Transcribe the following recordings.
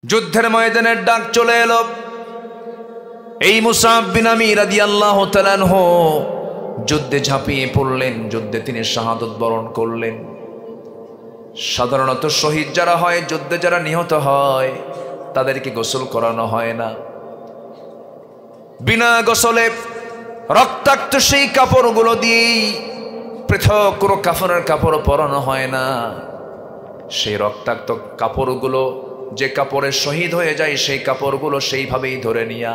যুদ্ধের ময়দানের ডাক চলে এলো। এই মুসআব বিন আমির রাদিয়াল্লাহু তাআলা আনহু যুদ্ধে ঝাঁপিয়ে পড়লেন, যুদ্ধে তিনি শাহাদাত বরণ করলেন। সাধারণত শহীদ যারা হয়, যুদ্ধে যারা নিহত হয়, তাদেরকে গোসল করানো হয় না। বিনা গোসলে রক্তাক্ত সেই কাপড়গুলো দিয়েই, পৃথক কোনো কাফনের কাপড় পরানো হয় না। সেই রক্তাক্ত কাপড়গুলো, যে কাপড়ে শহীদ হয়ে যায়, সেই কাপড়গুলো সেইভাবেই ধরে নিয়ে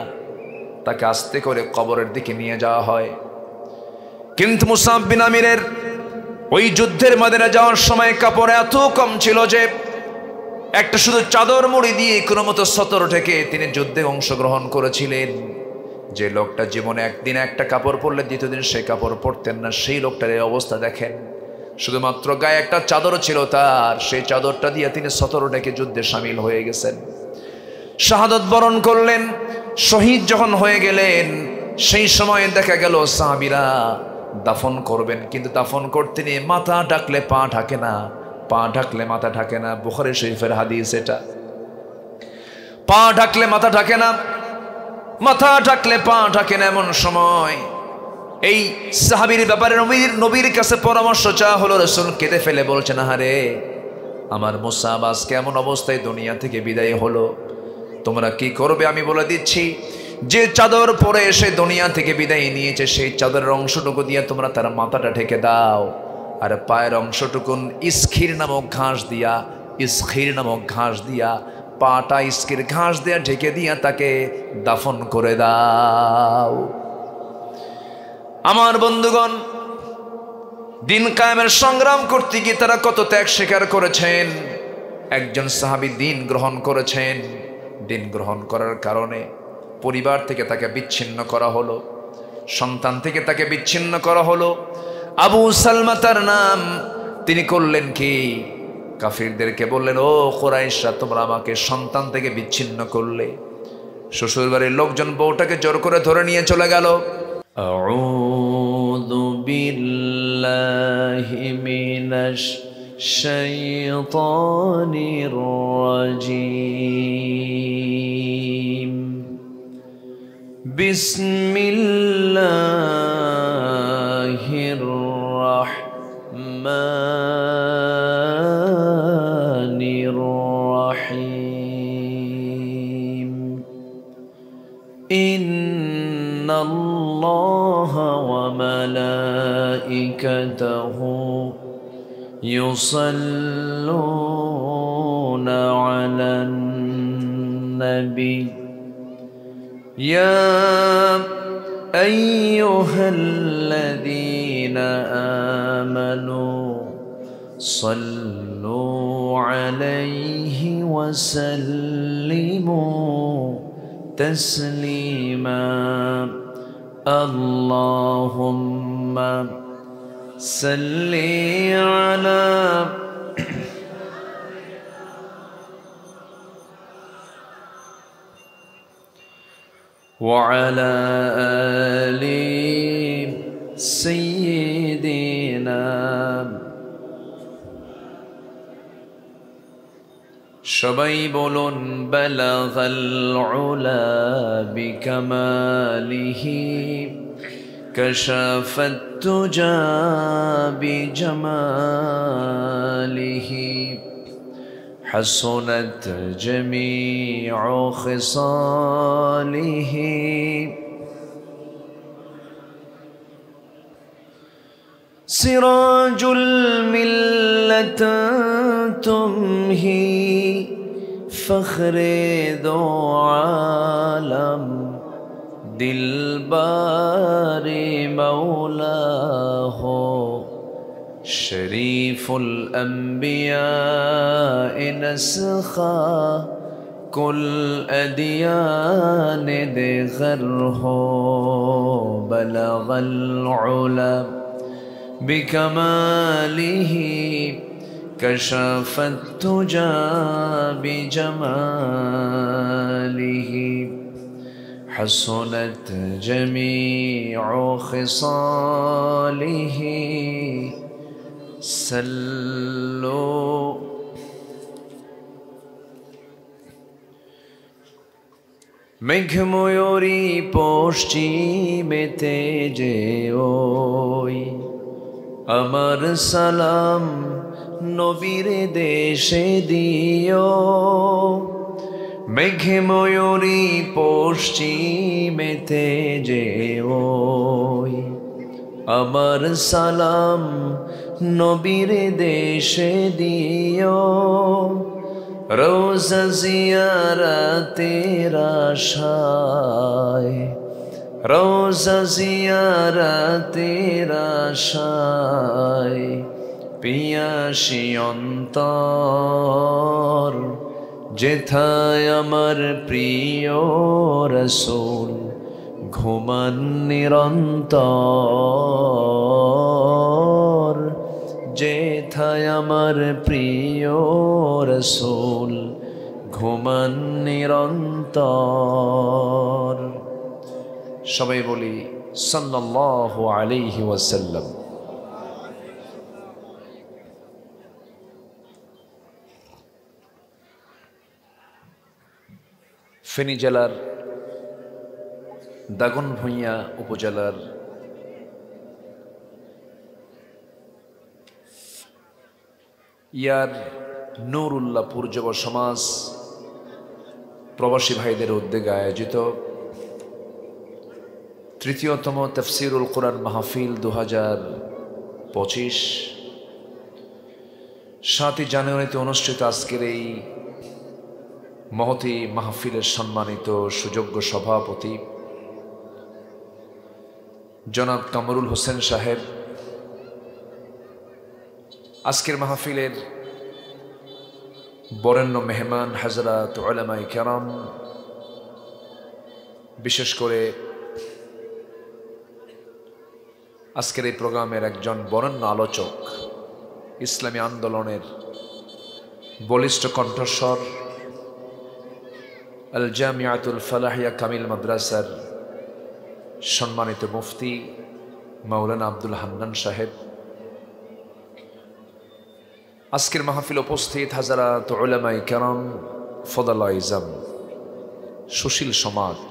তাকে আস্তে করে কবরের দিকে নিয়ে যাওয়া হয়। কিন্তু মুসআব বিন আমিরের ওই যুদ্ধের ময়দানে যাওয়ার সময় কাপড় এত কম ছিল যে একটা শুধু চাদর মুড়ি দিয়ে কোনো মতো সতর থেকে তিনি যুদ্ধে অংশগ্রহণ করেছিলেন। যে লোকটা জীবনে একদিন একটা কাপড় পরলে দ্বিতীয় দিন সেই কাপড় পরতেন না, সেই লোকটার এই অবস্থা দেখেন। শুধুমাত্র গায়ে একটা চাদর ছিল তার, সেই চাদরটা দিয়ে তিনি সতর ডেকে যুদ্ধে সামিল হয়ে গেছেন, শাহাদাত বরণ করলেন। শহীদ যখন হয়ে গেলেন, সেই সময় দেখা গেল সাহাবীরা দাফন করবেন, কিন্তু দাফন করতে নিয়ে মাথা ঢাকলে পা ঢাকে না, পা ঢাকলে মাথা ঢাকে না। বুখারী শরীফের হাদিস এটা। পা ঢাকলে মাথা ঢাকে না, মাথা ঢাকলে পা ঢাকে না। এমন সময় এই সাহাবীর ব্যাপারে নবীর কাছে পরামর্শ চাওয়া হলো। রাসূল কেঁদে ফেলে বলছেন, আহারে আমার মুসআব আজকে এমন অবস্থায় দুনিয়া থেকে বিদায় হলো, তোমরা কি করবে আমি বলে দিচ্ছি। যে চাদর পরে এসে দুনিয়া থেকে বিদায় নিয়েছে, সেই চাদরের অংশটুকু দিয়ে তোমরা তার মাথাটা ঢেকে দাও, আর পায়ের অংশটুকুন ইসখির নামক ঘাস দিয়া পাটা ইসখির ঘাস দিয়া ঢেকে দিয়া তাকে দাফন করে দাও। আমার বন্ধুগণ, দিন কায়েমের সংগ্রাম করতে গিয়ে তারা কত ত্যাগ স্বীকার করেছেন। একজন সাহাবী দিন গ্রহণ করেছেন, দিন গ্রহণ করার কারণে পরিবার থেকে তাকে বিচ্ছিন্ন করা হলো, সন্তান থেকে তাকে বিচ্ছিন্ন করা হলো। আবু সালমা তার নাম। তিনি করলেন কি, কাফিরদেরকে বললেন, ও কুরাইশরা, তোমরা আমাকে সন্তান থেকে বিচ্ছিন্ন করলে। শ্বশুর বাড়ির লোকজন বউটাকে জোর করে ধরে নিয়ে চলে গেল। আউযু বিল্লাহি মিনাশ শাইতানির রাজীম। বিসমিল্লাহির রাহমানির রাহিম। ইন্নাল্লাহা ওয়া মালাইকাতাহু ইউসাল্লুনা আলান নবী يا أيها الذين آمنوا صلوا عليه وسلموا تسليما اللهم صل على وعلى آل سيدنا। সবাই বলুন, বালাগাল উলা বিকামালিহি কাশাফাত তুজা বিজামালিহি حسنت جميع خصاله سراج الملة تمهي فخر دو عالم دلبار مولاه شريف الأنبياء نسخا كل أديان دغره بلغ العلا بكماله كشف التجا بجماله حسنت جميع خصاله صلوا মেঘময়ূরী পশ্চিমেতে যে ওই আমার সালাম নবীর দেশে দিও। মেঘময়ূরী পশ্চিমেতে যে ওই আমার সালাম নবীর দেশে দিও। রোজা জিয়ারতের আশায়, রোজা জিয়ারতের আশায় পিয়াসী অন্তর, যেথায় আমার প্রিয় রাসূল ঘুমান নিরন্তর। যেথায় আমার প্রিয় রাসূল ঘুমান নিরন্তর। সবাই বলি সাল্লাল্লাহু আলাইহি ওয়াসাল্লাম। ফেনী জেলার দাগনভূঞা উপজেলার ইয়ার নুরুল্লাহপুর যুব সমাজ প্রবাসী ভাইদের উদ্যোগে আয়োজিত তৃতীয়তম তাফসীরুল কুরআন মাহফিল 2025 7ই জানুয়ারিতে অনুষ্ঠিত আজকের এই মহতী মাহফিলের সম্মানিত সুযোগ্য সভাপতি জনাব কামরুল হোসেন সাহেব, আজকের মাহফিলের বরেণ্য মেহমান হযরত উলামায়ে কেরাম, বিশেষ করে আজকের এই প্রোগ্রামের একজন বরেণ্য আলোচক, ইসলামী আন্দোলনের বলিষ্ঠ কণ্ঠস্বর, আল জামিয়াতুল ফালাহিয়া কামিল মাদ্রাসার সম্মানিত মুফতি মাওলানা আব্দুল হান্নান সাহেব, আজকের মাহফিল উপস্থিত হযরত উলামায়ে কেরাম, ফদালা ইজাম, সুশীল সমাজ,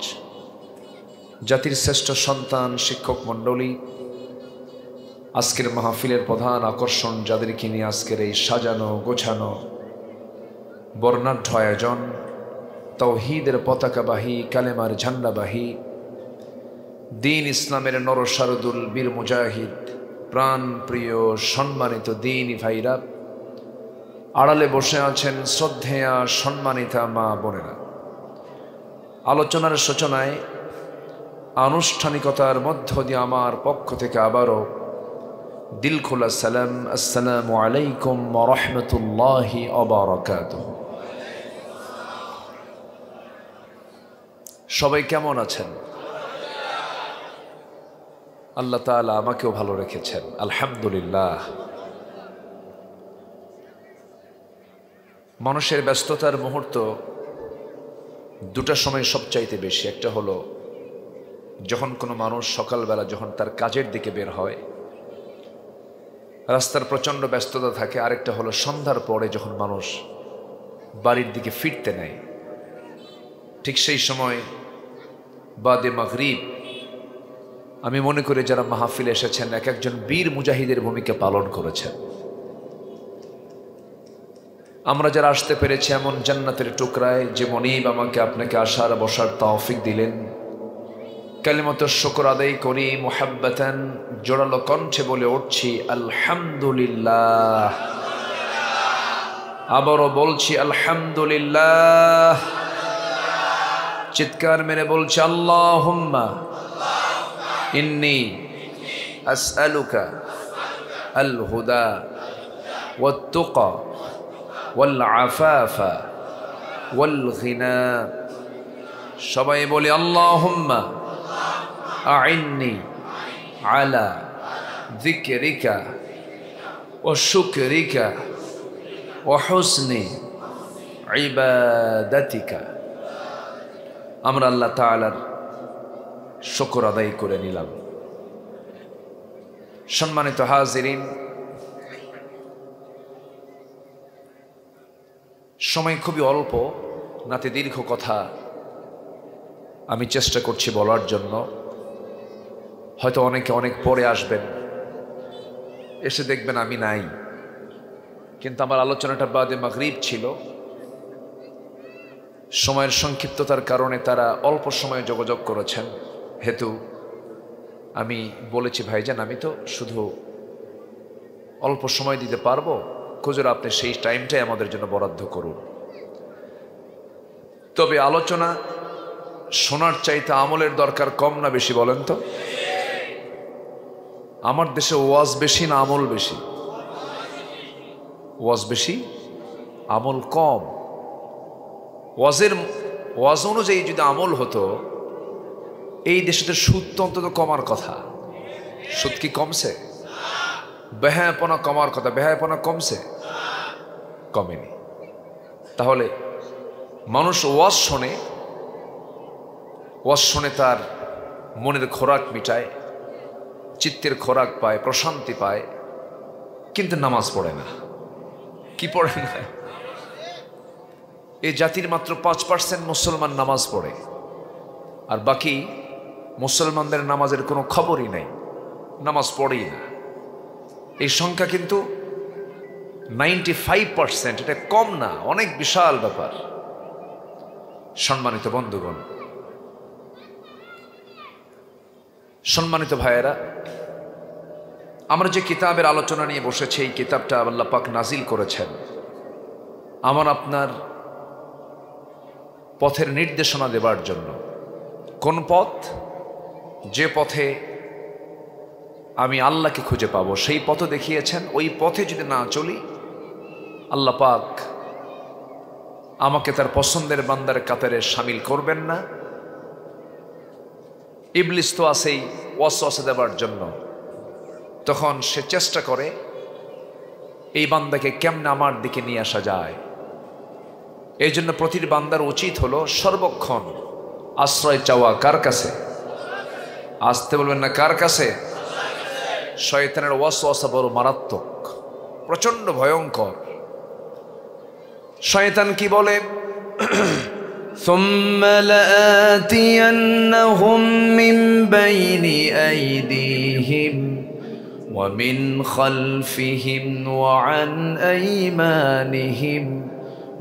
জাতির শ্রেষ্ঠ সন্তান, শিক্ষক মণ্ডলী, আজকের মাহফিলের প্রধান আকর্ষণ যাদেরকে নিয়ে আজকের এই সাজানো গোছানো বর্ণাঢ্য আয়োজন, তাওহীদের পতাকাবাহী, কালেমার ঝান্ডাবাহী, দ্বীন ইসলামের নরসারদুল বীর মুজাহিদ, প্রাণ প্রিয় সম্মানিত দ্বীনী ভাইরা, আড়ালে বসে আছেন শ্রদ্ধেয়া সম্মানিতা মা বোনেরা। আলোচনার সূচনায় আনুষ্ঠানিকতার মধ্য দিয়ে আমার পক্ষ থেকে আবারও দিল খোলা সালাম, আসসালামু আলাইকুম ওয়া রাহমাতুল্লাহি ওয়া বারাকাতুহু। সবাই কেমন আছেন? আল্লাহ তাআলা আমাকেও ভালো রেখেছেন, আলহামদুলিল্লাহ। মানুষের ব্যস্ততার মুহূর্ত দুটা সময় সবচাইতে বেশি। একটা হলো যখন কোনো মানুষ সকালবেলা যখন তার কাজের দিকে বের হয়, রাস্তার প্রচণ্ড ব্যস্ততা থাকে। আরেকটা হলো সন্ধ্যার পরে যখন মানুষ বাড়ির দিকে ফিরতে নেয়, ঠিক সেই সময় বাদে মাগরিব আমি মনে করি যারা মাহফিলে এসেছেন এক একজন বীর মুজাহিদের ভূমিকা পালন করেছেন। আমরা যারা আসতে পেরেছি এমন জান্নাতের টুকরায় যে মনিব আমাকে আপনাকে আসার বসার তৌফিক দিলেন, কালিমাতুশ শুকর আদায় করি, মুহাব্বাতান জোরালো কণ্ঠে বলে উঠছি আলহামদুলিল্লাহ। আবারও বলছি আলহামদুলিল্লাহ। চিৎকার মেরে বলছি আল্লাহুম্মা ইন্নী আসআলুকা আল হুদা ওয়াত তুকা ওয়াল আফাফা ওয়াল গিনা। সবাই বলি আল্লাহুম্মা আইন্নি আলা যিকরিকা ওয়া শুকরিকা ওয়া হুসনি ইবাদাতিকা। আমরা আল্লাহ তাআলার শুকর আদায় করে নিলাম। সম্মানিত হাজিরিন, সময় খুবই অল্প, নাতে দীর্ঘ কথা আমি চেষ্টা করছি বলার জন্য। হয়তো অনেকে অনেক পরে আসবেন, এসে দেখবেন আমি নাই, কিন্তু আমার আলোচনাটা বাদে মাগরিব ছিল। সময়ের সংক্ষিপ্ততার কারণে তারা অল্প সময়ে যোগাযোগ করেছেন হেতু আমি বলেছি, ভাইজান আমি তো শুধু অল্প সময় দিতে পারবো, হুজুর আপনি সেই টাইমটাই আমাদের জন্য বরাদ্দ করুন। তবে আলোচনা শোনার চাইতে আমলের দরকার কম না বেশি বলেন তো? আমার দেশে ওয়াজ বেশি না আমল বেশি? ওয়াজ বেশি, আমল কম। ওয়াজ অনুযায়ী যদি আমল হতো, এই দেশে তো সুদ তো অন্তত কমার কথা। সুদ কি কমছে? বেহায়াপনা কমার কথা, বেহায়াপনা কমছে? কমেনি। তাহলে মানুষ ওয়াজ শোনে তার মনের খোরাক মিটায়, চিত্তের খোরাক পায়, প্রশান্তি পায়, কিন্তু নামাজ পড়ে না। কি পড়ে না? এই জাতির মাত্র 5% মুসলমান নামাজ পড়ে, আর বাকি মুসলমানদের নামাজের কোনো খবরই নাই, নামাজ পড়েই না। এই সংখ্যা কিন্তু 95%, এটা কম না, অনেক বিশাল ব্যাপার। সম্মানিত বন্ধুগণ, সম্মানিত ভাইয়েরা, আমরা যে কিতাবের আলোচনা নিয়ে বসেছি, এই কিতাবটা আল্লাহ পাক নাজিল করেছেন আমার আপনার পথের নির্দেশনা দেবার জন্য। কোন পথ? যে পথে আমি আল্লাহকে খুঁজে পাবো সেই পথ দেখিয়েছেন। ওই পথে যদি না চলি, আল্লাহ পাক আমাকে তার পছন্দের বান্দার কাতারে শামিল করবেন না। ইবলিস তো আছেই ওয়াসওয়াসা দেবার জন্য, তখন সে চেষ্টা করে এই বান্দাকে কেমনে আমার দিকে নিয়ে আসা যায়। এই জন্য প্রতিটি বান্দার উচিত হলো সর্বক্ষণ আশ্রয় চাওয়া কার কাছে? আসতে বলবেন না, কার কাছে? শয়তানের ওয়াসওয়াসা বড় মারাত্মক, প্রচন্ড ভয়ঙ্কর। শয়তান কি বলে? ثم لآتينهم من بين أيديهم ومن خلفهم وعن أيمانهم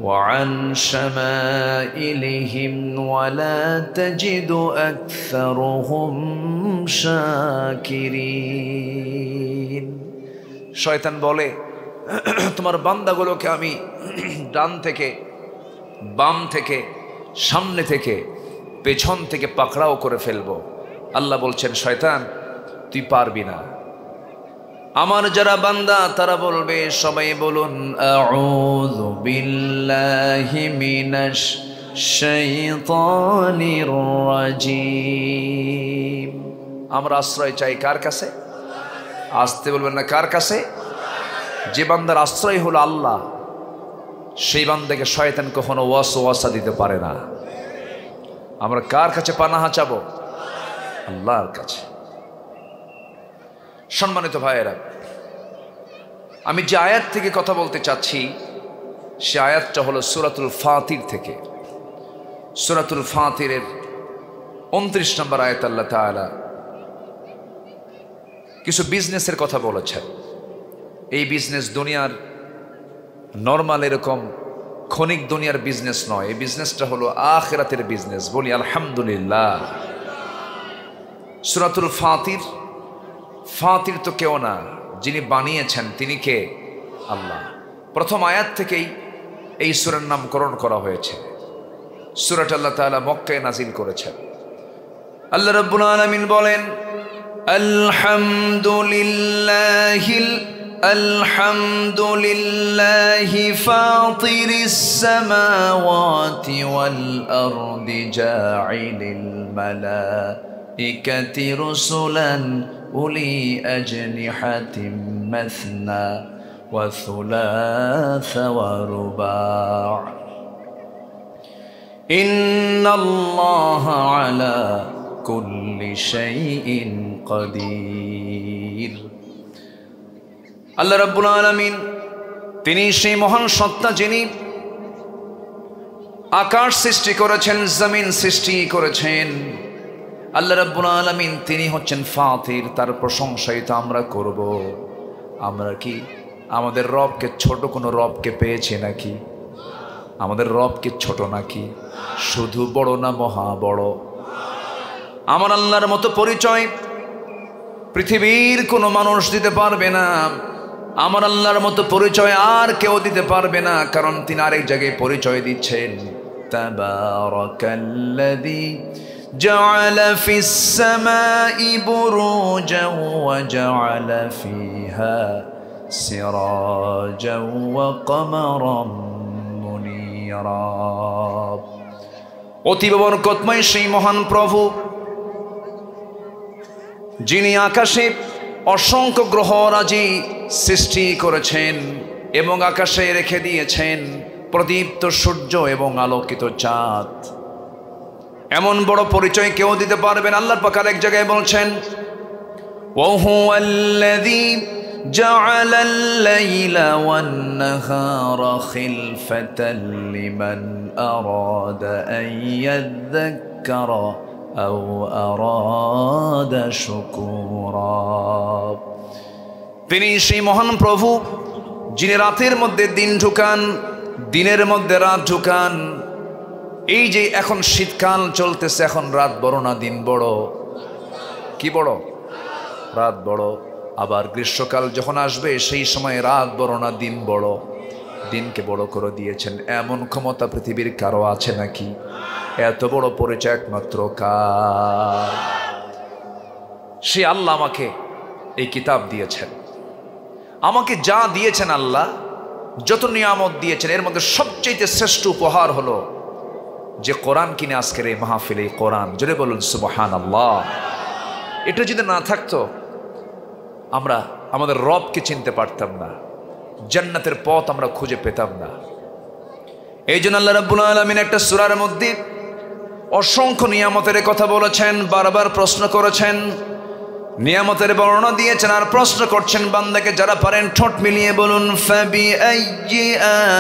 وعن شمائلهم ولا تجد أكثرهم شاكرين। শয়তান বলে তোমার বান্দাগুলোকে আমি ডান থেকে, বাম থেকে, সামনে থেকে, পেছন থেকে পাকড়াও করে ফেলবো। আল্লাহ বলছেন, শয়তান তুই পারবি না। আমার যারা বান্দা তারা বলবে, সবাই বলুন আউযু বিল্লাহি মিনাশ শাইতানির রাজীম। আমরা আশ্রয় চাই কার কাছে? আসতে বলবেন না, কার কাছে? যে বান্দার আশ্রয় হলো আল্লাহ, সেই বান্দাকে শয়তান কখনো ওয়াসওয়াসা দিতে পারে না। আমরা কার কাছে পানাহা চাবো? আল্লাহর কাছে। সম্মানিত ভাইয়েরা, আমি যে আয়াত থেকে কথা বলতে চাচ্ছি সে আয়াতটা হলো সূরাতুল ফাতির থেকে। সূরাতুল ফাতিরের 29 নম্বর আয়াত আল্লাহ তাআলা কিছু বিজনেসের কথা বলেছেন। এই বিজনেস দুনিয়ার নর্মাল এরকম ক্ষণিক দুনিয়ার বিজনেস নয়, এই বিজনেসটা হলো আখিরাতের বিজনেস। বলি আলহামদুলিল্লাহ। সূরাতুল ফাতির, ফাতির তো কেউ না, যিনি বানিয়েছেন তিনি কে? আল্লাহ। প্রথম আয়াত থেকেই এই সূরার নামকরণ করা হয়েছে। সূরাটা আল্লাহ তাআলা মক্কায় নাজিল করেছেন। আল্লাহ রাব্বুল আলামিন বলেন, আলহামদুলিল্লাহি ফাতিরিস সামাওয়াতি ওয়াল আরদি জাইলিল মালাইকাতি রুসুলান উলি আজনিহাতিম মাসনা ওয়া থুলাসা ওয়া রুবা'। ইন্নাল্লাহা আলা কুল্লি শাইইন কাদির। আল্লাহ রাব্বুল আলামিন তিনি সেই মহান সত্তা যিনি আকাশ সৃষ্টি করেছেন, জমিন সৃষ্টি করেছেন। আল্লাহ রাব্বুল আলামিন তিনি হচ্ছেন ফাতির, তার প্রশংসাই তো আমরা করব। আমরা কি আমাদের রবকে ছোট কোনো রবকে পেয়েছি নাকি? আমাদের রব কি ছোট নাকি? শুধু বড় না মহা বড়? আমার আল্লাহর মতো পরিচয় পৃথিবীর কোনো মানুষ দিতে পারবে না। আমার আল্লাহর মতো পরিচয় আর কেউ দিতে পারবে না, কারণ তিনি আরেক জায়গায় পরিচয় দিচ্ছেন, তাবারাকাল্লাযী জাআলা ফিস সামাই বুরুজান ওয়া জাআলা ফিহা সিরাজান ওয়া কমারাম মুনীরা। অতীব বরকতময় সেই মহান প্রভু, যিনি আকাশে অসংখ্য গ্রহরাজি সৃষ্টি করেছেন এবং আকাশে রেখে দিয়েছেন প্রদীপ্ত সূর্য এবং আলোকিত চাঁদ। এমন বড় পরিচয় কেউ দিতে পারবেন? আল্লাহর পাক আরেক জায়গায় বলছেন, ওয়াহুয়াল্লাযী জাআলাল লাইলা ওয়ান নাহারা খিলফাতান লিমান আরাদা আন ইয়াযযাক্কারা আও আরাদা শুকুরা। তিনি সেই মহান প্রভু যিনি রাতের মধ্যে দিন ঢুকান, দিনের মধ্যে রাত ঢুকান। এই যে এখন শীতকাল চলতেছে, এখন রাত বড় না দিন বড়? কি বড়? রাত বড়। আবার গ্রীষ্মকাল যখন আসবে সেই সময় রাত বড় না দিন বড়? দিনকে বড় করে দিয়েছেন। এমন ক্ষমতা পৃথিবীর কারো আছে নাকি? এত বড় পরিচয় একমাত্র কার? সে আল্লাহ আমাকে এই কিতাব দিয়েছেন, আমাকে যা দিয়েছেন, আল্লাহ যত নিয়ামত দিয়েছেন, এর মধ্যে সবচেয়ে শ্রেষ্ঠ উপহার হলো যে কোরআন কিনে আজকের এই মাহফিলে কোরআন। জোরে বলুন সুবহানাল্লাহ। এটা যদি না থাকতো আমরা আমাদের রবকে চিনতে পারতাম না, জান্নাতের পথ আমরা খুঁজে পেতাম না। এই জন্য আল্লাহ রাব্বুল আলামিন একটা সূরার মধ্যে অসংখ্য নিয়ামতের কথা বলেছেন, বারবার প্রশ্ন করেছেন, নিয়ামতের বর্ণনা দিয়েছেন আর প্রশ্ন করছেন বান্দাকে। যারা পারেন ঠোঁট মিলিয়ে বলুন, ফাবিআইয়ি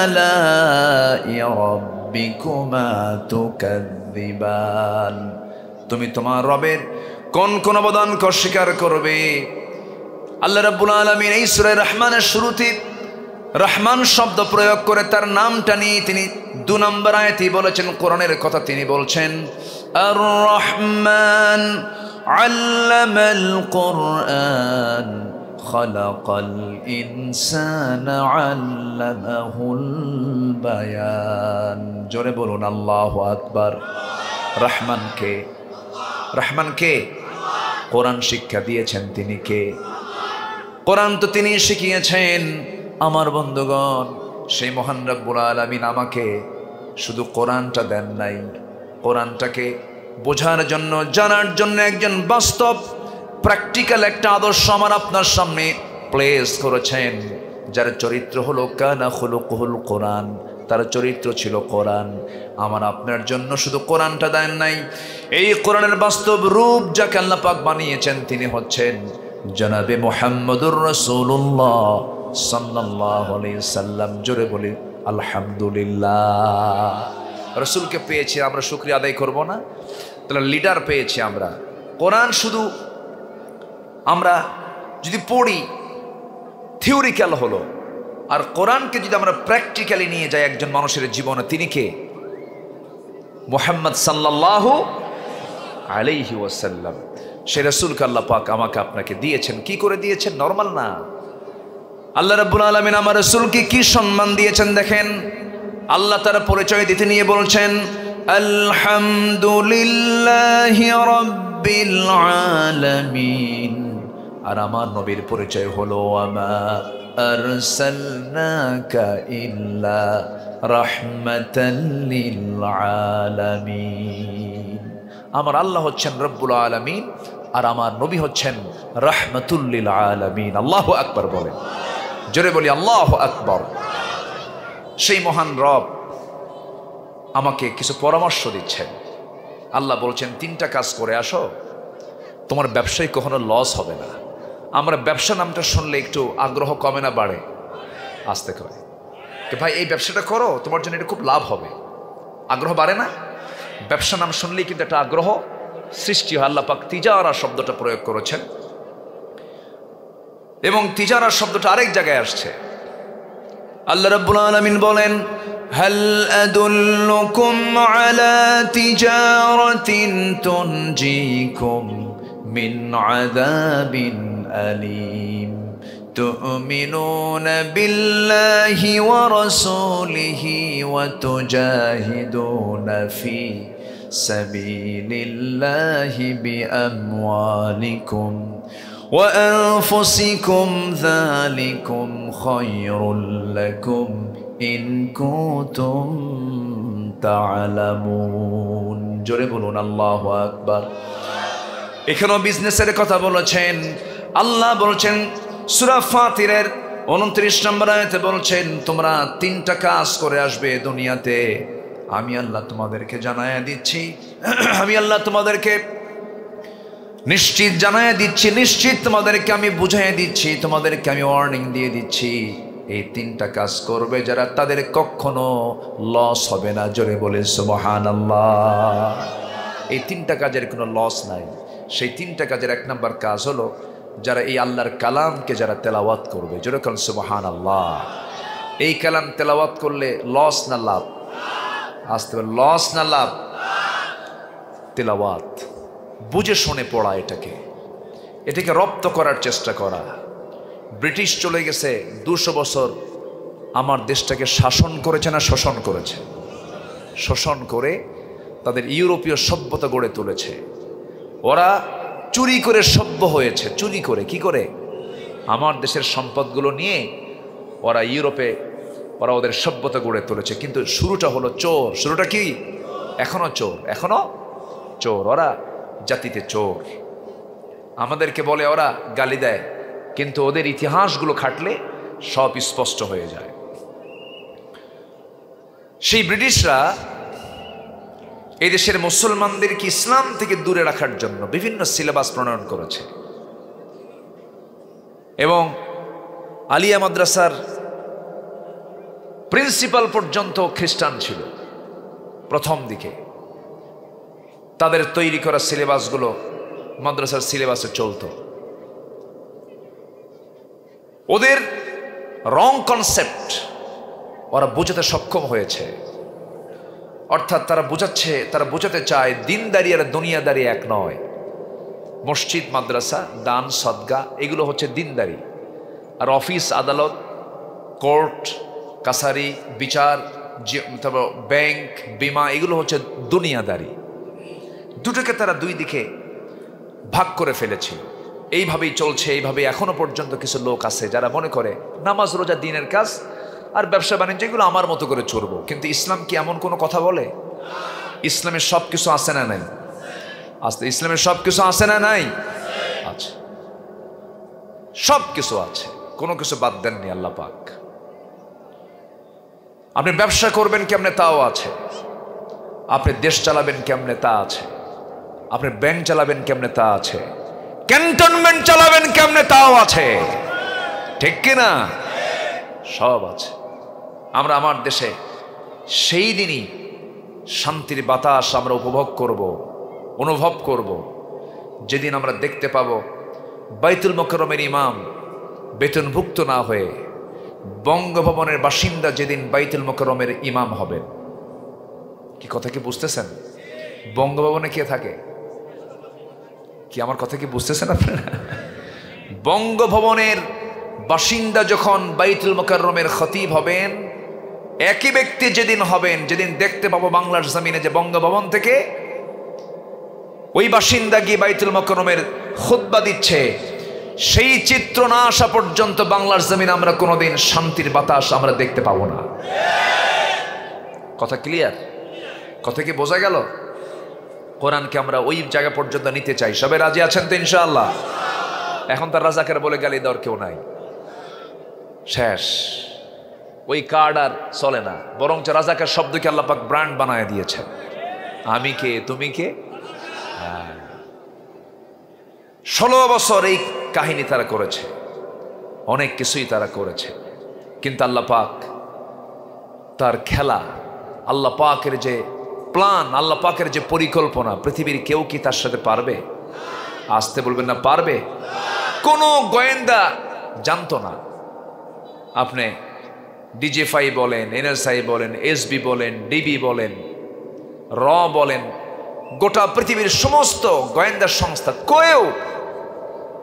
আলাই রাব্বিকুমা তুকাযযিবান। তুমি তোমার রবের কোন কোন অবদানকে অস্বীকার করবে? আল্লাহ রাব্বুল আলামিন এই সূরা রহমানের শুরুতে রহমান শব্দ প্রয়োগ করে তার নামটা নিয়ে তিনি ২ নম্বর আয়াতে বলেছেন, কোরআনের কথা তিনি বলছেন, আর রহমান আল্লামাল কুরআন খালাকাল ইনসানা আল্লামাহুল বায়ান। জোরে বলুন আল্লাহু আকবার। রহমান কে? রহমান কে? কোরআন শিক্ষা দিয়েছেন তিনি কে? কোরআন তো তিনি শিখিয়েছেন। আমার বন্ধুগণ, সেই মহান রব্বুল আলামিন আমাকে শুধু কোরআনটা দেন নাই, কোরআনটাকে বোঝার জন্য, জানার জন্য একজন বাস্তব প্র্যাকটিক্যাল একটা আদর্শ আমার আপনার সামনে প্লেস করেছেন, যার চরিত্র হলো কানা খুলুকুহুল কোরআন। তার চরিত্র ছিল কোরআন। আমার আপনার জন্য শুধু কোরআনটা দেন নাই, এই কোরআনের বাস্তব রূপ যাকে আল্লাহ পাক বানিয়েছেন তিনি হচ্ছেন জনাবে মুহাম্মদুর রাসূলুল্লাহ সাল্লাল্লাহু আলাইহি সাল্লাম। জোরে বলি আলহামদুলিল্লাহ। রসুলকে পেয়েছি, আমরা শুকরিয়া আদায় করব না? তাহলে লিডার পেয়েছি আমরা। কোরআন শুধু আমরা যদি পড়ি থিওরিক্যাল হলো, আর কোরআনকে যদি আমরা প্র্যাকটিক্যালি নিয়ে যাই একজন মানুষের জীবনে, তিনি কে? মুহাম্মদ সাল্লাল্লাহু আলাইহি ওয়াসাল্লাম। সে রাসূলকে আল্লাহ পাক আমাকে আপনাকে দিয়েছেন। কি করে দিয়েছেন? নরমাল না। আল্লাহ রাব্বুল আলামিন আমার রাসূলকে কি সম্মান দিয়েছেন দেখেন। আল্লাহ তার পরিচয় দিতে নিয়ে বলছেন, আলহামদুলিল্লাহি রাব্বিল আলামিন। আর আমার নবীর পরিচয় হলো, আমা আরসালনাকা ইল্লা রাহমাতাল লিল আলামিন। আমার আল্লাহ হচ্ছেন রব্বুল আলামিন আর আমার নবী হচ্ছেন রাহমাতুল লিল আলামিন। আল্লাহু আকবার বলেন। জোরে বলি আল্লাহু আকবার। সেই মহান রব আমাকে কিছু পরামর্শ দিচ্ছেন। আল্লাহ বলছেন 3টা কাজ করে আসো, তোমার ব্যবসায় কখনো লস হবে না। আমরা ব্যবসা নামটা শুনলে একটু আগ্রহ কমে না বাড়ে? আসতে কয় ভাই এই ব্যবসাটা করো, তোমার জন্য এটা খুব লাভ হবে। আগ্রহ বাড়ে না? ব্যবসা নাম শুনলেই কিন্তু একটা আগ্রহ সৃষ্টি হয়। আল্লাহ পাক তিজারা শব্দটা প্রয়োগ করেছেন, এবং তিজারা শব্দটা আরেক জায়গায় আসছে। আল্লাহ রাব্বুল আলামিন বলেন, হাল আদুল্লুকুম আলা তিজারাতিন তুনজিকুম মিন আযাবিন আলীম তুমিনুনা বিল্লাহি ওয়া রাসূলিহি ওয়া তুজাহিদুনা ফি সাবিলিল্লাহি বিআমওয়ালিকুম وأنفسكم ذلكم خير لكم إن كنتم تعلمون জোরে বলুন আল্লাহু আকবার। এখানেও বিজনেসের কথা বলেছেন। আল্লাহ বলেছেন সূরা ফাতিরের 29 নম্বর আয়াতে বলছেন, তোমরা 3টা কাজ করে আসবে দুনিয়াতে, আমি আল্লাহ তোমাদেরকে জানায়া দিচ্ছি, আমি আল্লাহ তোমাদেরকে নিশ্চিত জানায় দিচ্ছি, নিশ্চিত তোমাদেরকে আমি বুঝাই দিচ্ছি, তোমাদেরকে আমি ওয়ার্নিং দিয়ে দিচ্ছি। এই 3টা কাজ করবে যারা, তাদের কখনো লস হবে না। জোরে বলে সুবহানাল্লাহ। এই 3টা কাজের কোনো লস নাই। সেই 3টা কাজের 1 নম্বর কাজ হলো, যারা এই আল্লাহর কালামকে যারা তেলাওয়াত করবে। জোরে বলেন সুবহানাল্লাহ। এই কালাম তেলাওয়াত করলে লস না লাভ? আসতে বল, লস না লাভ? তেলাওয়াত বুঝে শুনে পড়া, এটাকে রপ্ত করার চেষ্টা করা। ব্রিটিশ চলে গেছে 200 বছর, আমার দেশটাকে শাসন করেছে না শোষণ করেছে? শোষণ করে তাদের ইউরোপীয় সভ্যতা গড়ে তুলেছে। ওরা চুরি করে সভ্য হয়েছে। চুরি করে, কি করে? আমার দেশের সম্পদগুলো নিয়ে ওরা ইউরোপে ওরা ওদের সভ্যতা গড়ে তুলেছে। কিন্তু শুরুটা হলো চোর। শুরুটা কি? এখনো চোর, এখনো চোর। ওরা জাতিতে চোর। আমাদেরকে বলে, ওরা গালি দেয়, কিন্তু ওদের ইতিহাসগুলো খাটলে সব স্পষ্ট হয়ে যায়। সেই ব্রিটিশরা এই দেশের মুসলমানদেরকে ইসলাম থেকে দূরে রাখার জন্য বিভিন্ন সিলেবাস প্রণয়ন করেছে, এবং আলিয়া মাদ্রাসার প্রিন্সিপাল পর্যন্ত খ্রিস্টান ছিল প্রথম দিকে। তাদের তৈরি করা সিলেবাসগুলো মাদ্রাসার সিলেবাসে চলত। ওদের রং কনসেপ্ট ওরা বোঝাতে সক্ষম হয়েছে। অর্থাৎ তারা বোঝাতে চায় দিনদারি আর দুনিয়াদারি এক নয়। মসজিদ, মাদ্রাসা, দান, সদকা এগুলো হচ্ছে দিনদারি, আর অফিস, আদালত, কোর্ট, কাছারি, বিচার, ব্যাংক, বিমা এগুলো হচ্ছে দুনিয়াদারি। দুটোকে তারা দুই দিকে ভাগ করে ফেলেছিল। এইভাবেই চলছে। এইভাবে এখনো পর্যন্ত কিছু লোক আছে যারা মনে করে নামাজ, রোজা দিনের কাজ, আর ব্যবসা বাণিজ্য এগুলো আমার মতো করে চলবো। কিন্তু ইসলাম কি এমন কোনো কথা বলে? ইসলামের সব কিছু আছে না নাই? আস্তে ইসলামের সব কিছু আছে না নাই? আছে, সব কিছু আছে, কোনো কিছু বাদ দেননি আল্লাহ পাক। আপনি ব্যবসা করবেন কেমনে তাও আছে, আপনি দেশ চালাবেন কেমনে তা আছে, আপনি ব্যাংক চালাবেন কেমনে তা আছে, ক্যান্টনমেন্ট চালাবেন কেমনে তাও আছে, ঠিক কিনা? সব আছে। আমরা আমার দেশে সেই দিনই শান্তির বাতাস আমরা অনুভব করব যেদিন আমরা দেখতে পাব বাইতুল মোকাররমের ইমাম বেতনভুক্ত না হয়ে বঙ্গভবনের বাসিন্দা যেদিন বাইতুল মোকাররমের ইমাম হবেন। কি কথা কি বুঝতেছেন? বঙ্গভবনে কে থাকে? কি আমার কথা কি বুঝতেছেন আপনারা? বঙ্গভবনের বাসিন্দা যখন বাইতুল মোকাররমের খতিব হবেন, একই ব্যক্তি যেদিন হবেন, যেদিন দেখতে পাবো বাংলার জমিনে যে বঙ্গভবন থেকে ওই বাসিন্দা গিয়ে বাইতুল মোকাররমের খুতবা দিচ্ছে, সেই চিত্র না আসা পর্যন্ত বাংলার জমিনে আমরা কোনোদিন শান্তির বাতাস আমরা দেখতে পাবো না। কথা ক্লিয়ার? কথা কি বোঝা গেল? কোরআনকে আমরা ওই জায়গা পর্যন্ত নিতে চাই। সবাই রাজি আছেন তো ইনশাআল্লাহ? এখন তার রাজাকের বলে গালি দেওয়ার কেউ নাই, শেষ। ওই কার্ড আর চলে না, বরঞ্চ রাজাকের শব্দকে আল্লাহ পাক ব্র্যান্ড বানায় দিয়েছেন। আমি কে, তুমি কে। 16 বছর এই কাহিনী তারা করেছে, অনেক কিছুই তারা করেছে, কিন্তু আল্লাহ পাক তার খেলা, আল্লাহ পাকের যে প্ল্যান, আল্লাহ পাকের যে পরিকল্পনা, পৃথিবীর কেউ কি তার সাথে পারবে? আসতে বলবেন না পারবে। কোনো গোয়েন্দা জানতো না। আপনি ডিজিএফআই বলেন, এনএসআই বলেন, এসবি বলেন, ডিবি বলেন, র বলেন, গোটা পৃথিবীর সমস্ত গোয়েন্দা সংস্থা কেউ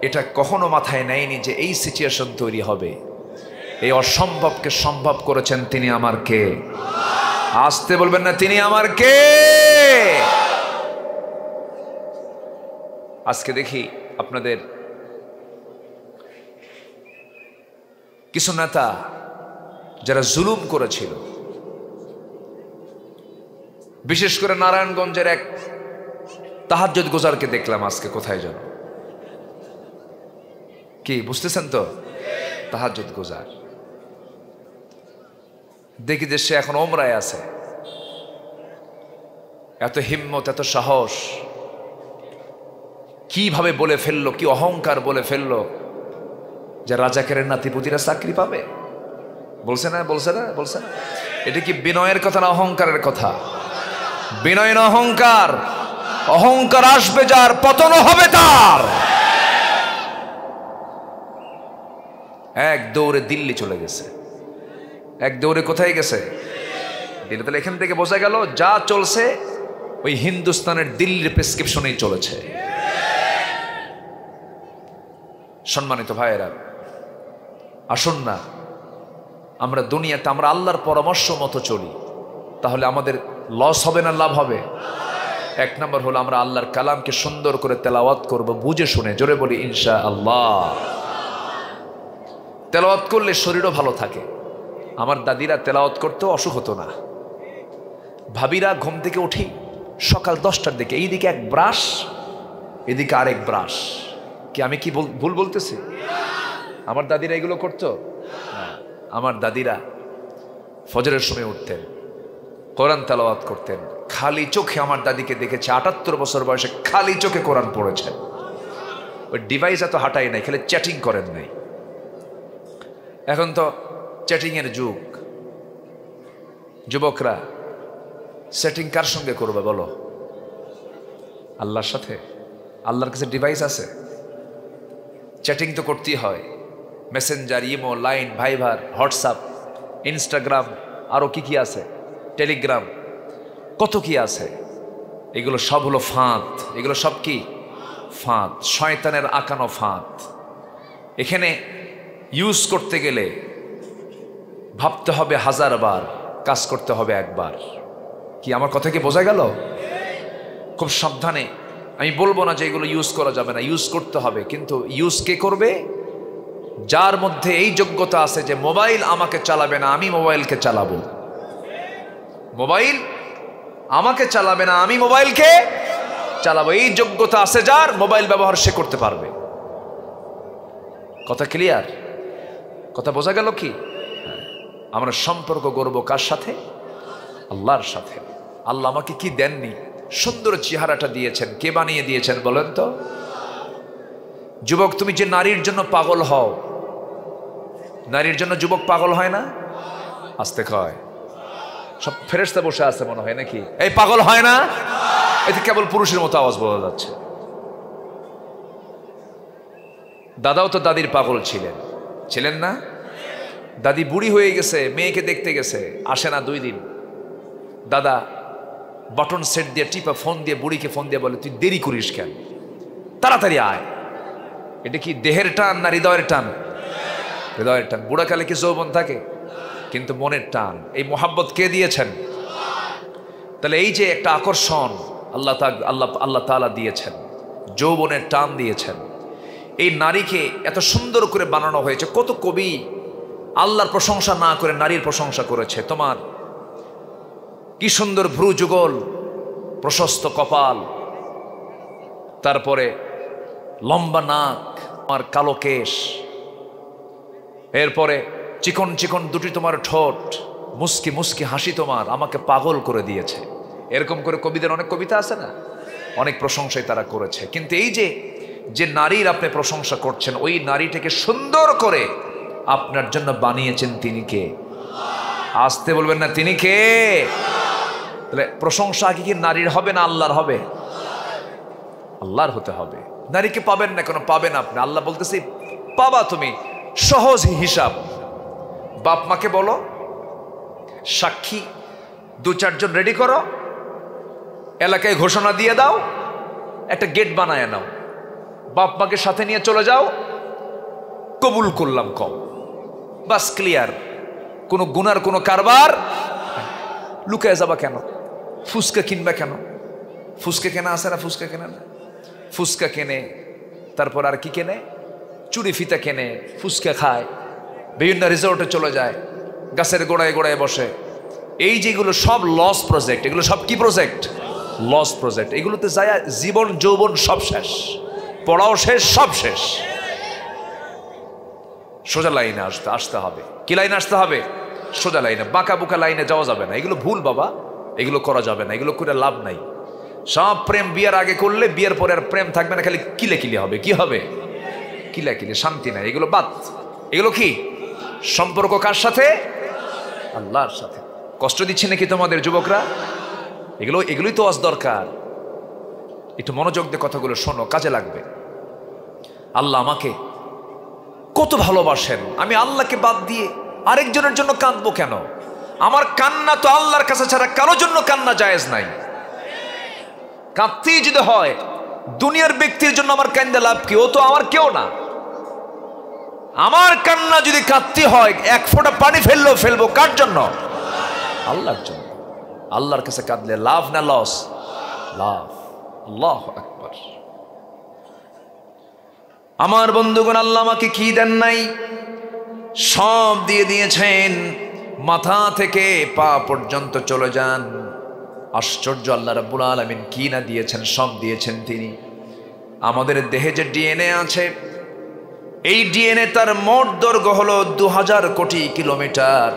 এটা কখনো মাথায় নেয়নি যে এই সিচুয়েশন তৈরি হবে। এই অসম্ভবকে সম্ভব করেছেন তিনি আমার কে? আসতে বলবেন না তিনি আমার কে? আজকে দেখি আপনাদের কিছু নেতা যারা জুলুম করেছিল, বিশেষ করে নারায়ণগঞ্জের এক তাহাজ্জুদ গুজারকে দেখলাম আজকে কোথায় যেন, কি বুঝতেছেন তো? তাহাজ্জুদ গুজার দেখি যে সে এখন ওমরায় আছে। এত হিম্মত, এত সাহস, কিভাবে বলে ফেললো, কি অহংকার বলে ফেললো যে রাজাকারের নাতিপুতিরা চাকরি পাবে। বলছে না, বলছে না, বলছে না? এটা কি বিনয়ের কথা না অহংকারের কথা? বিনয় না অহংকার। অহংকার আসবে যার, পতন হবে তার। এক দৌড়ে দিল্লি চলে গেছে। এক দৌড়ে কোথায় গেছে? দিল্লি। তাহলে এখান থেকে বোঝা গেল যা চলছে ওই হিন্দুস্তানের দিল্লির প্রেসক্রিপশনেই চলেছে। সম্মানিত ভাইয়েরা, আসুন না আমরা দুনিয়াতে আমরা আল্লাহর পরামর্শ মতো চলি, তাহলে আমাদের লস হবে না লাভ হবে? এক নম্বর হলো আমরা আল্লাহর কালামকে সুন্দর করে তেলাওয়াত করব, বুঝে শুনে। জোরে বলি ইনশাআল্লাহ। তেলাওয়াত করলে শরীরও ভালো থাকে। আমার দাদিরা তেলাওয়াত করতেও অসুখ হতো না। ভাবিরা ঘুম থেকে উঠি সকাল 10টার দিকে, এইদিকে এক ব্রাশ, এদিকে আরেক ব্রাশ। কি আমি কি ভুল বলতেছি? আমার দাদিরা এগুলো করতো? আমার দাদিরা ফজরের সময় উঠতেন, কোরআন তেলাওয়াত করতেন। খালি চোখে আমার দাদিকে দেখেছে, 78 বছর বয়সে খালি চোখে কোরআন পড়েছেন। ওই ডিভাইস এত হাঁটাই নাই, খালি চ্যাটিং করেন নাই। এখন তো চ্যাটিংয়ের যুগ। যুবকরা সেটিং কার সঙ্গে করবে বলো? আল্লাহর সাথে। আল্লাহর কাছে ডিভাইস আছে, চ্যাটিং তো করতেই হয়। Messenger, imo, Line, Viber, WhatsApp, Instagram, আরও কি কি আছে, টেলিগ্রাম, কত কি আছে। এগুলো সব হলো ফাঁদ। এগুলো সব কি? ফাঁদ, শয়তানের আঁকানো ফাঁদ। এখানে ইউজ করতে গেলে ভাবতে হবে 1000 বার, কাজ করতে হবে একবার। কি আমার কথা কি বোঝা গেল? খুব সাবধানে। আমি বলবো না যে এগুলো ইউজ করা যাবে না, ইউজ করতে হবে, কিন্তু ইউজ কে করবে? যার মধ্যে এই যোগ্যতা আছে যে মোবাইল আমাকে চালাবে না, আমি মোবাইলকে চালাবো। মোবাইল আমাকে চালাবে না, আমি মোবাইলকে চালাবো। এই যোগ্যতা আছে যার, মোবাইল ব্যবহার সে করতে পারবে। কথা ক্লিয়ার? কথা বোঝা গেল কি? আমরা সম্পর্ক গড়ব কার সাথে? আল্লাহর সাথে। আল্লাহ আমাকে কি দেননি? সুন্দর চেহারাটা দিয়েছেন। কে বানিয়ে দিয়েছেন বলেন তো? যুবক, তুমি যে নারীর জন্য পাগল হও, নারীর জন্য যুবক পাগল হয় না? আস্তে কয়, সব ফেরেশতা বসে আছে মনে হয় নাকি? এই পাগল হয় না? এতে কেবল পুরুষের মতো আওয়াজ বোঝা যাচ্ছে। দাদাও তো দাদির পাগল ছিলেন, ছিলেন না? দাদি বুড়ি হয়ে গেছে, মেয়েকে দেখতে গেছে, আসে না 2 দিন। দাদা বাটন সেট দিয়ে টিপা ফোন দিয়ে বুড়িকে ফোন দিয়ে বলে, তুই দেরি করিস কেন, তাড়াতাড়ি আয়। এটা কি দেহের টান না হৃদয়ের টান? হৃদয়ের টান। বুড়াকালে কি যৌবন থাকে? কিন্তু মনের টান। এই মোহাব্বত কে দিয়েছেন? তাহলে এই যে একটা আকর্ষণ আল্লাহ তাআলা দিয়েছেন, যৌবনের টান দিয়েছেন। এই নারীকে এত সুন্দর করে বানানো হয়েছে। কত কবি আল্লাহর প্রশংসা না করে নারীর প্রশংসা করেছে। তোমার কি সুন্দর ভ্রু যুগল, প্রশস্ত কপাল, তারপরে লম্বা নাক, তোমার কালো কেশ, এরপরে চিকন চিকন দুটি তোমার ঠোঁট, মুস্কি মুস্কি হাসি তোমার আমাকে পাগল করে দিয়েছে। এরকম করে কবিদের অনেক কবিতা আছে না? অনেক প্রশংসাই তারা করেছে। কিন্তু এই যে নারীর আপনি প্রশংসা করছেন, ওই নারীটাকে সুন্দর করে আপনার জন্য বানিয়েছেন তিনি কে? আসতে বলবেন না তিনি কে? তাহলে প্রশংসা আগে কি নারীর হবে না আল্লাহর হবে? আল্লাহর হতে হবে। নারীকে পাবেন না কেন? পাবেন আপনি। আল্লাহ বলতেছি পাবা তুমি, সহজ হিসাব। বাপ মাকে বলো, সাক্ষী 2-4 জন রেডি করো, এলাকায় ঘোষণা দিয়ে দাও, একটা গেট বানায় নাও, বাপ মাকে সাথে নিয়ে চলে যাও, কবুল করলাম কম, বাস ক্লিয়ার। কোনো গুনার কোনো কারবার। লুকায় যাবা কেন? ফুসকা কিনবা কেন? ফুসকা কেনা আছে না? ফুসকা কেনে না? ফুসকা কেনে, তারপর আর কি কেনে? চুরি ফিতা কেনে, ফুসকা খায়, বিভিন্ন রিসোর্টে চলে যায়, গাছের গোড়ায় গোড়ায় বসে। এই যেগুলো সব লস প্রজেক্ট, এগুলো সব কি প্রজেক্ট? Loss project. এগুলোতে যায় জীবন যৌবন সব শেষ, পড়াও শেষ, সব শেষ। সোজা লাইনে আসতে হবে। কি লাইনে আসতে হবে? সোজা লাইনে। বাঁকা বুকা লাইনে যাওয়া যাবে না। এগুলো ভুল বাবা, এগুলো করা যাবে না, এগুলো করে লাভ নাই। সব প্রেম বিয়ের আগে করলে বিয়ের পরে আর প্রেম থাকবে না, খালি কিলে কিলে হবে। কি হবে? কিলা কিলে, শান্তি নাই। এগুলো বাদ। এগুলো কি সম্পর্ক? কার সাথে? আল্লাহর সাথে। কষ্ট দিচ্ছে নাকি তোমাদের যুবকরা? এগুলোই তো আজ দরকার। একটু মনোযোগ দিয়ে কথাগুলো শোনো, কাজে লাগবে। আল্লাহ আমাকে কত ভালোবাসেন, আমি আল্লাহকে বাদ দিয়ে আরেকজনের জন্য কাঁদবো কেন? আমার কান্না তো আল্লাহর কাছে ছাড়া কারো জন্য কান্না জায়েজ নাই। কাঁদতেই যদি হয় দুনিয়ার ব্যক্তির জন্য, আমার কান্দা লাভ কি? ও তো আমার কেউ না। আমার কান্না যদি কাঁদতে হয়, 1 ফোঁটা পানি ফেলবো কার জন্য? আল্লাহর জন্য। আল্লাহর কাছে কাঁদলে লাভ না লস? লাভ। আল্লাহু আকবার। আমার বন্ধুগণ, আল্লাহ আমাকে কি দেন নাই? সব দিয়ে দিয়েছেন। মাথা থেকে পা পর্যন্ত চলে যান, আশ্চর্য আল্লাহ রাব্বুল আলামিন কি না দিয়েছেন, সব দিয়েছেন তিনি। আমাদের দেহে যে ডিএনএ আছে, এই ডিএনএ তার মোট দৈর্ঘ্য হলো 2000 কোটি কিলোমিটার।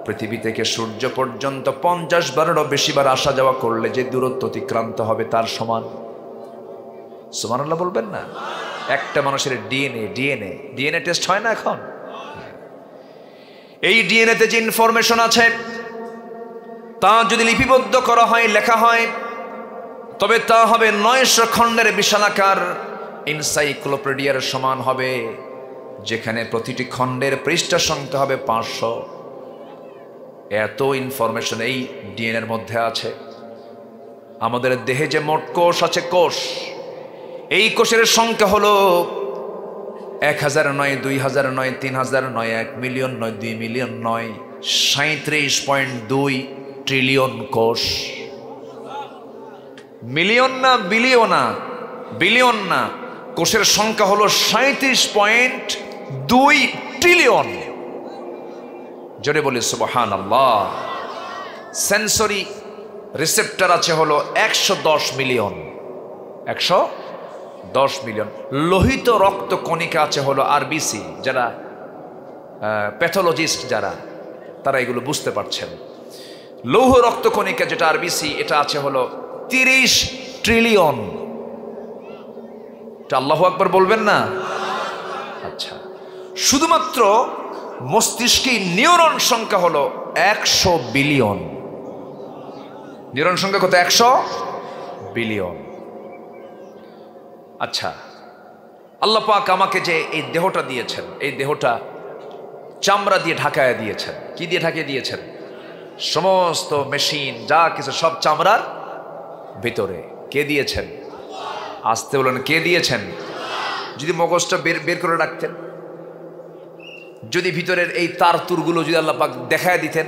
পৃথিবী থেকে সূর্য পর্যন্ত 50 বারেরও বেশিবার আসা যাওয়া করলে যে দূরত্ব অতিক্রান্ত হবে তার সমান। সুবহানাল্লাহ বলবেন না? একটা মানুষের ডিএনএ টেস্ট হয় না এখন? এই ডিএনএতে যে ইনফরমেশন আছে তা যদি লিপিবদ্ধ করা হয়, লেখা হয়, তবে তা হবে 900 খণ্ডের বিশালাকার এনসাইক্লোপিডিয়ার সমান হবে, যেখানে প্রতিটি খণ্ডের পৃষ্ঠা সংখ্যা হবে 500। এত ইনফরমেশন এই ডিএনএর মধ্যে আছে। আমাদের দেহে যে মোট কোষ আছে, কোষ, এই কোষের সংখ্যা হলো 1000 নয়, 2000 নয়, 3000 নয়, 1 মিলিয়ন নয়, 2 মিলিয়ন নয়, 37.2 ট্রিলিয়ন কোষ। মিলিয়ন না, বিলিয়ন না, কোষের সংখ্যা হলো 37.2 ট্রিলিয়ন। জোরে বলি সুবহানাল্লাহ। সেন্সরি রিসেপ্টর আছে হলো 110 মিলিয়ন। 110 মিলিয়ন। লোহিত রক্ত কণিকা আছে হলো আরবিসি, যারা প্যাথোলজিস্ট যারা, তারা এগুলো বুঝতে পারছেন। লৌহ রক্ত কণিকা যেটা আরবিসি, এটা আছে হলো 30 ট্রিলিয়ন। আল্লাহু আকবার বলবেন না? আচ্ছা, শুধুমাত্র মস্তিষ্কে নিউরন সংখ্যা হলো 100 বিলিয়ন। নিউরন সংখ্যা কত? 100 বিলিয়ন। আচ্ছা, আল্লাহ পাক আমাকে যে এই দেহটা দিয়েছেন, এই দেহটা চামড়া দিয়ে ঢাকায় দিয়েছেন। কি দিয়ে ঢাকিয়ে দিয়েছেন? সমস্ত মেশিন যা কিছু সব চামড়ার ভিতরে। কে দিয়েছেন? আসতে বলেন, কে দিয়েছেন? যদি মগজটা বের করে রাখতেন, যদি ভিতরের এই তার তুরগুলো যদি আল্লাহ পাক দেখায় দিতেন,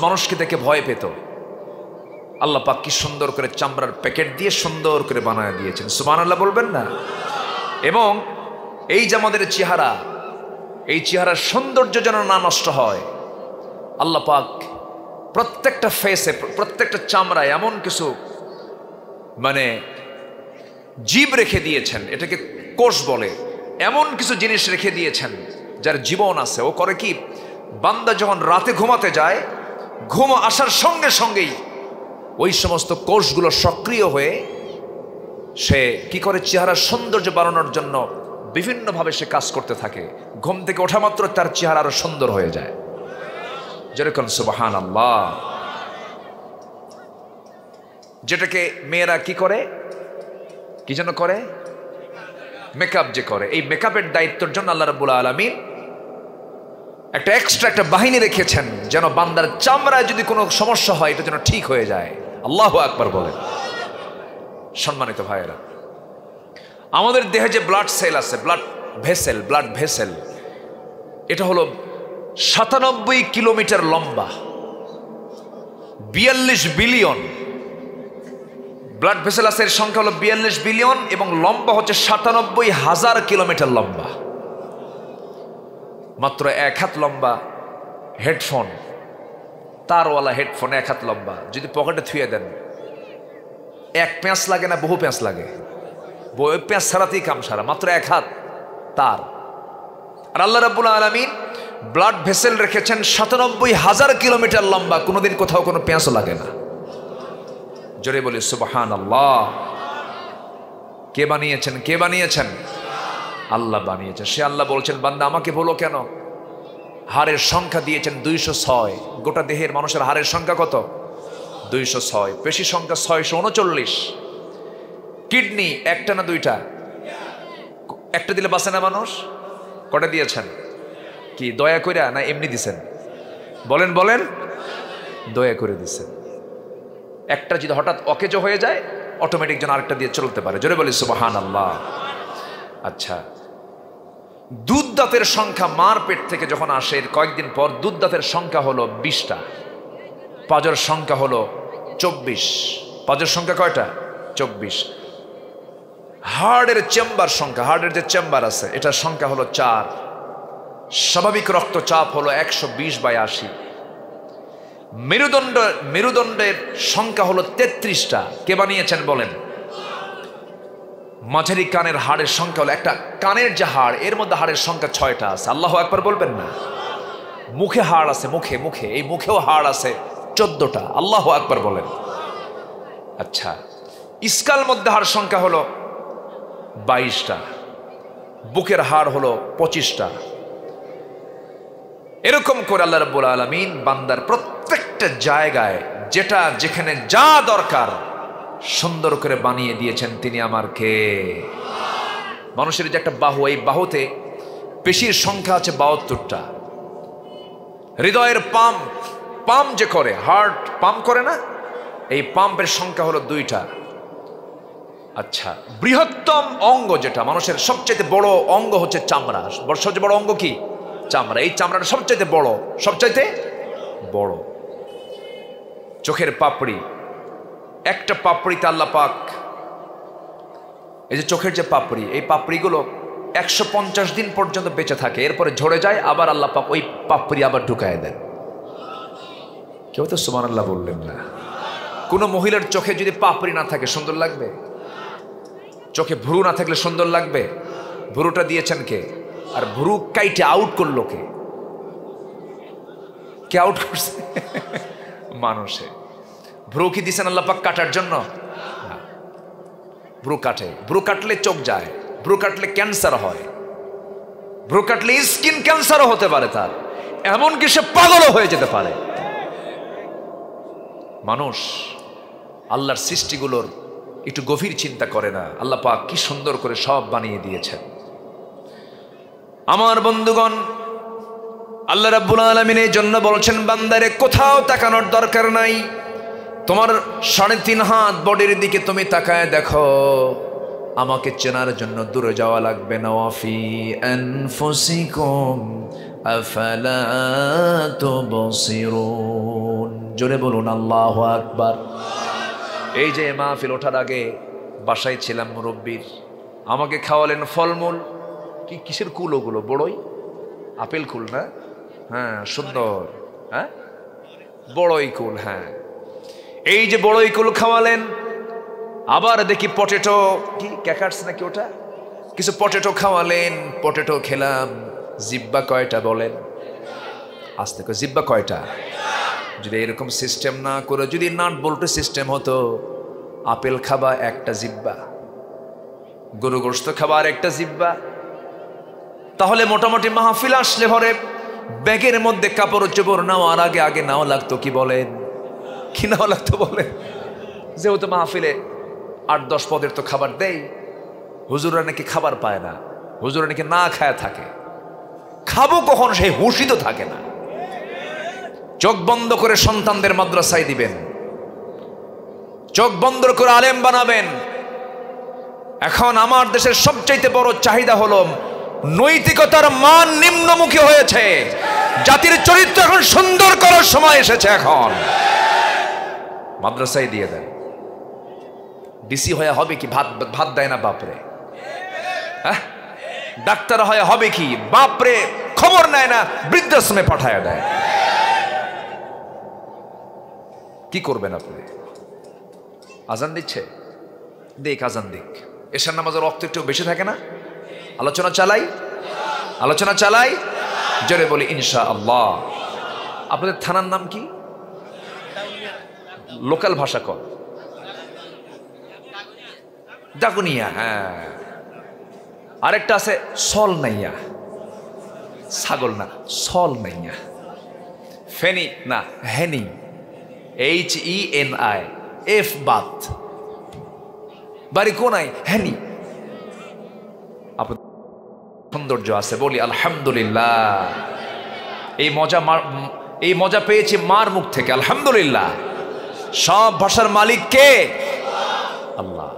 মানুষকে দেখে ভয় পেত। আল্লাহ পাক কি সুন্দর করে চামড়ার প্যাকেট দিয়ে সুন্দর করে বানায় দিয়েছেন। সুবহানাল্লাহ বলবেন না? এবং এই যে আমাদের চেহারা, এই চেহারার সৌন্দর্য যেন না নষ্ট হয়, আল্লাহ পাক প্রত্যেকটা ফেসে, প্রত্যেকটা চামড়ায় এমন কিছু জীব রেখে দিয়েছেন, এটাকে কোষ বলে। এমন কিছু জিনিস রেখে দিয়েছেন যার জীবন আছে। ও করে কি, বান্দা যখন রাতে ঘুমাতে যায়, ঘুম আসার সঙ্গে সঙ্গেই ওই সমস্ত কোষগুলো সক্রিয় হয়ে সে কি করে, চেহারার সৌন্দর্য বাড়ানোর জন্য বিভিন্নভাবে সে কাজ করতে থাকে। ঘুম থেকে ওঠা মাত্র তার চেহারা আরো সুন্দর হয়ে যায়। যেরকম সুবহানাল্লাহ। যেটাকে মেয়েরা কি করে, কি যেন করে, মেকআপ যে করে, এই মেকআপের দায়িত্বের জন্য আল্লাহ রাব্বুল আলামিন একটা এক্সট্রা একটা বাহিনী রেখেছেন, যেন বান্দার চামড়ায় যদি কোনো সমস্যা হয় এটা যেন ঠিক হয়ে যায়। আল্লাহু আকবার বলেন। সম্মানিত ভাইয়েরা, আমাদের দেহে যে ব্লাড সেল আছে, ব্লাড ভেসেল, এটা হলো 97 কিলোমিটার লম্বা, 42 বিলিয়ন ব্লাড ভেসেল আছে। এর সংখ্যা হলো 42 বিলিয়ন এবং লম্বা হচ্ছে 97,000 কিলোমিটার লম্বা। মাত্র 1 হাত লম্বা হেডফোন, তারওয়ালা হেডফোন 1 হাত লম্বা, যদি পকেটে থুয়ে দেন, এক প্যাঁচ লাগে না বহু প্যাঁচ লাগে? প্যাঁচ ছাড়াতেই কাম সারা, মাত্র 1 হাত তার। আর আল্লাহ রাব্বুল আলামিন ব্লাড ভেসেল রেখেছেন 97,000 কিলোমিটার লম্বা, কোনোদিন কোথাও কোনো পেঁয়াজও লাগে না। জোরে বলি সুবহানাল্লাহ। কে বানিয়েছেন? কে বানিয়েছেন? আল্লাহ বানিয়েছেন। সে আল্লাহ বলছেন, বান্দা আমাকে বলো কেন? হাড়ের সংখ্যা দিয়েছেন 206। গোটা দেহের মানুষের হাড়ের সংখ্যা কত? 206। পেশি সংখ্যা 639। কিডনি একটা না দুইটা? একটা দিলে বাঁচে না মানুষ? কটা দিয়েছেন? কি দয়া কইরা না এমনি দিছেন? বলেন বলেন। দয়া করে দিছেন। একটা যদি হঠাৎ অকেজো হয়ে যায়, অটোমেটিক যেন আরেকটা দিয়ে চলতে পারে। জোরে বলি সুবহানাল্লাহ। আচ্ছা, দুধ দাঁতের সংখ্যা মার পেট থেকে যখন আসে এর কয়েকদিন পর দুধ দাঁতের সংখ্যা হলো 20টা, পাজর সংখ্যা হলো 24। পাজর সংখ্যা কয়টা? 24। হার্টের চেম্বার সংখ্যা, হার্টের যে চেম্বার আছে এটার সংখ্যা হলো 4। স্বাভাবিক রক্তচাপ হলো 120/80। মেরুদণ্ডের সংখ্যা হলো 33টা। কে বানিয়েছেন বলেন? মাঝারি কানের হাড়ের সংখ্যা হলো, একটা কানের যে হাড় এর মধ্যে হাড়ের সংখ্যা 6টা আছে। আল্লাহু আকবার বলবেন না? মুখে হাড় আছে, মুখে এই মুখেও হাড় আছে 14টা। আল্লাহু আকবার বলেন। আচ্ছা, ইস্কাল মধ্যে হাড় সংখ্যা হলো 22টা, বুকের হাড় হলো 25টা। এরকম করে আল্লাহ রাব্বুল আলামিন বান্দার প্রত্যেকটা জায়গায় যেটা যেখানে যা দরকার সুন্দর করে বানিয়ে দিয়েছেন। তিনি আমার কে? মানুষের যে একটা বাহু, এই বাহুতে পেশির সংখ্যা আছে 72টা। হৃদয়ের পাম্প যে করে, হার্ট পাম্প করে না, এই পাম্পের সংখ্যা হলো 2টা। আচ্ছা, বৃহত্তম অঙ্গ যেটা মানুষের সবচেয়ে বড় অঙ্গ হচ্ছে চামড়া। সবচেয়ে বড় অঙ্গ কি? চামড়া। এই চামড়াটা সবচাইতে বড়। চোখের পাপড়ি, একটা পাপড়িতে আল্লাহ পাক, এই যে চোখের যে পাপড়ি, এই পাপড়িগুলো 150 দিন পর্যন্ত বেঁচে থাকে, এরপরে ঝরে যায়, আবার আল্লাহ পাক ওই পাপড়ি আবার ঢুকায় দেন। কেউ তো সুবহানাল্লাহ বললেন না। কোনো মহিলার চোখে যদি পাপড়ি না থাকে সুন্দর লাগবে? চোখে ভ্রু না থাকলে সুন্দর লাগবে? ভ্রুটা দিয়েছেন কে? আর ভ্রু কাইটে আউট করলো কে? আউট করছে? মানুষে। ভ্রু কি দিয়েছেন আল্লাহ পাক কাটার জন্য? ভ্রু কাটে। ভ্রু কাটলে চোখ যায়, ভ্রু কাটলে ক্যান্সার হয়, ভ্রু কাটলে স্কিন ক্যান্সারও হতে পারে তার, এমনকি সে পাগলও হয়ে যেতে পারে। মানুষ আল্লাহর সৃষ্টিগুলোর একটু গভীর চিন্তা করে না। আল্লাহ পাক কি সুন্দর করে সব বানিয়ে দিয়েছেন। আমার বন্ধুগণ, আল্লাহ রাব্বুল আলামিন এই জন্য বলছেন, বান্দারে কোথাও তাকানোর দরকার নাই। তোমার 3.5 হাত বডির দিকে তুমি তাকায় দেখো, আমাকে চেনার জন্য দূরে যাওয়া লাগবে না। ওয়াফি আনফুসিকুম আফালা তুবসিরুন। জোরে বলুন আল্লাহু আকবার। এই যে মাহফিল ওঠার আগে বাসায় ছিলাম, মুরব্বির আমাকে খাওয়ালেন ফলমূল। কিসের কুল ওগুলো? বড়ই, আপেল কুল না? হ্যাঁ, সুন্দর। হ্যাঁ, বড়ই কুল। হ্যাঁ, এই যে বড়ই কুল খাওয়ালেন, আবার দেখি পটেটো, কি ক্যাকার্স নাকি ওটা, কিছু পটেটো খাওয়ালেন। পটেটো খেলাম। জিব্বা কয়টা বলেন? আস্তে করে, জিব্বা কয়টা? যদি এরকম সিস্টেম না করে, যদি নাট বল্টু সিস্টেম হতো, আপেল খাবা একটা জিব্বা, গরু গোশত খাবার একটা জিব্বা, তাহলে মোটামুটি মাহফিল আসলে পরে ব্যাগের মধ্যে কাপড় চোপড় নেওয়ার আগে নাও লাগতো কি বলেন? কি নাও লাগতো বলেন? যেহেতু মাহফিলে 8-10 পদের তো খাবার দেই, হুজুররা নাকি খাবার পায় না, হুজুররা নাকি না খায় থাকে। খাবো কখন সেই হুঁশই তো থাকে না। চোখ বন্ধ করে সন্তানদের মাদ্রাসায় দিবেন, চোখ বন্ধ করে আলেম বানাবেন। এখন আমার দেশের সবচাইতে বড় চাহিদা হলো নৈতিকতার মান নিম্নমুখী হয়েছে। জাতির চরিত্র এখন সুন্দর করার সময় এসেছে। এখন মাদ্রাসায় দিয়ে দেন। ডিসি হয়ে হবে কি? ভাত দেয় না বাপরে। হ্যাঁ, ডাক্তার হয়ে হবে কি? বাপরে খবর নেয় না, বৃদ্ধাশ্রমে পাঠায় দেয়। কি করবেন আপনি? আজান দিচ্ছে, দেখ আজান দিক। এশার নামাজের রক্ত একটু বেশি থাকে না? আলোচনা চালাই, জোরে বলি ইনশাআল্লাহ। আপনাদের থানার নাম কি? লোকাল ভাষা কর, দাগুনিয়া। হ্যাঁ, আরেকটা আছে সল নাইয়া, ছাগল না, সল নাইয়া। ফেনি না, হেনি, HENI, এফ বাত। বাড়ি কোনায়? হেনি। আপনার সৌন্দর্য আছে, বলি আলহামদুলিল্লাহ। এই মজা পেয়েছি মার মুখ থেকে, আলহামদুলিল্লাহ। সব ভাষার মালিক কে? আল্লাহ।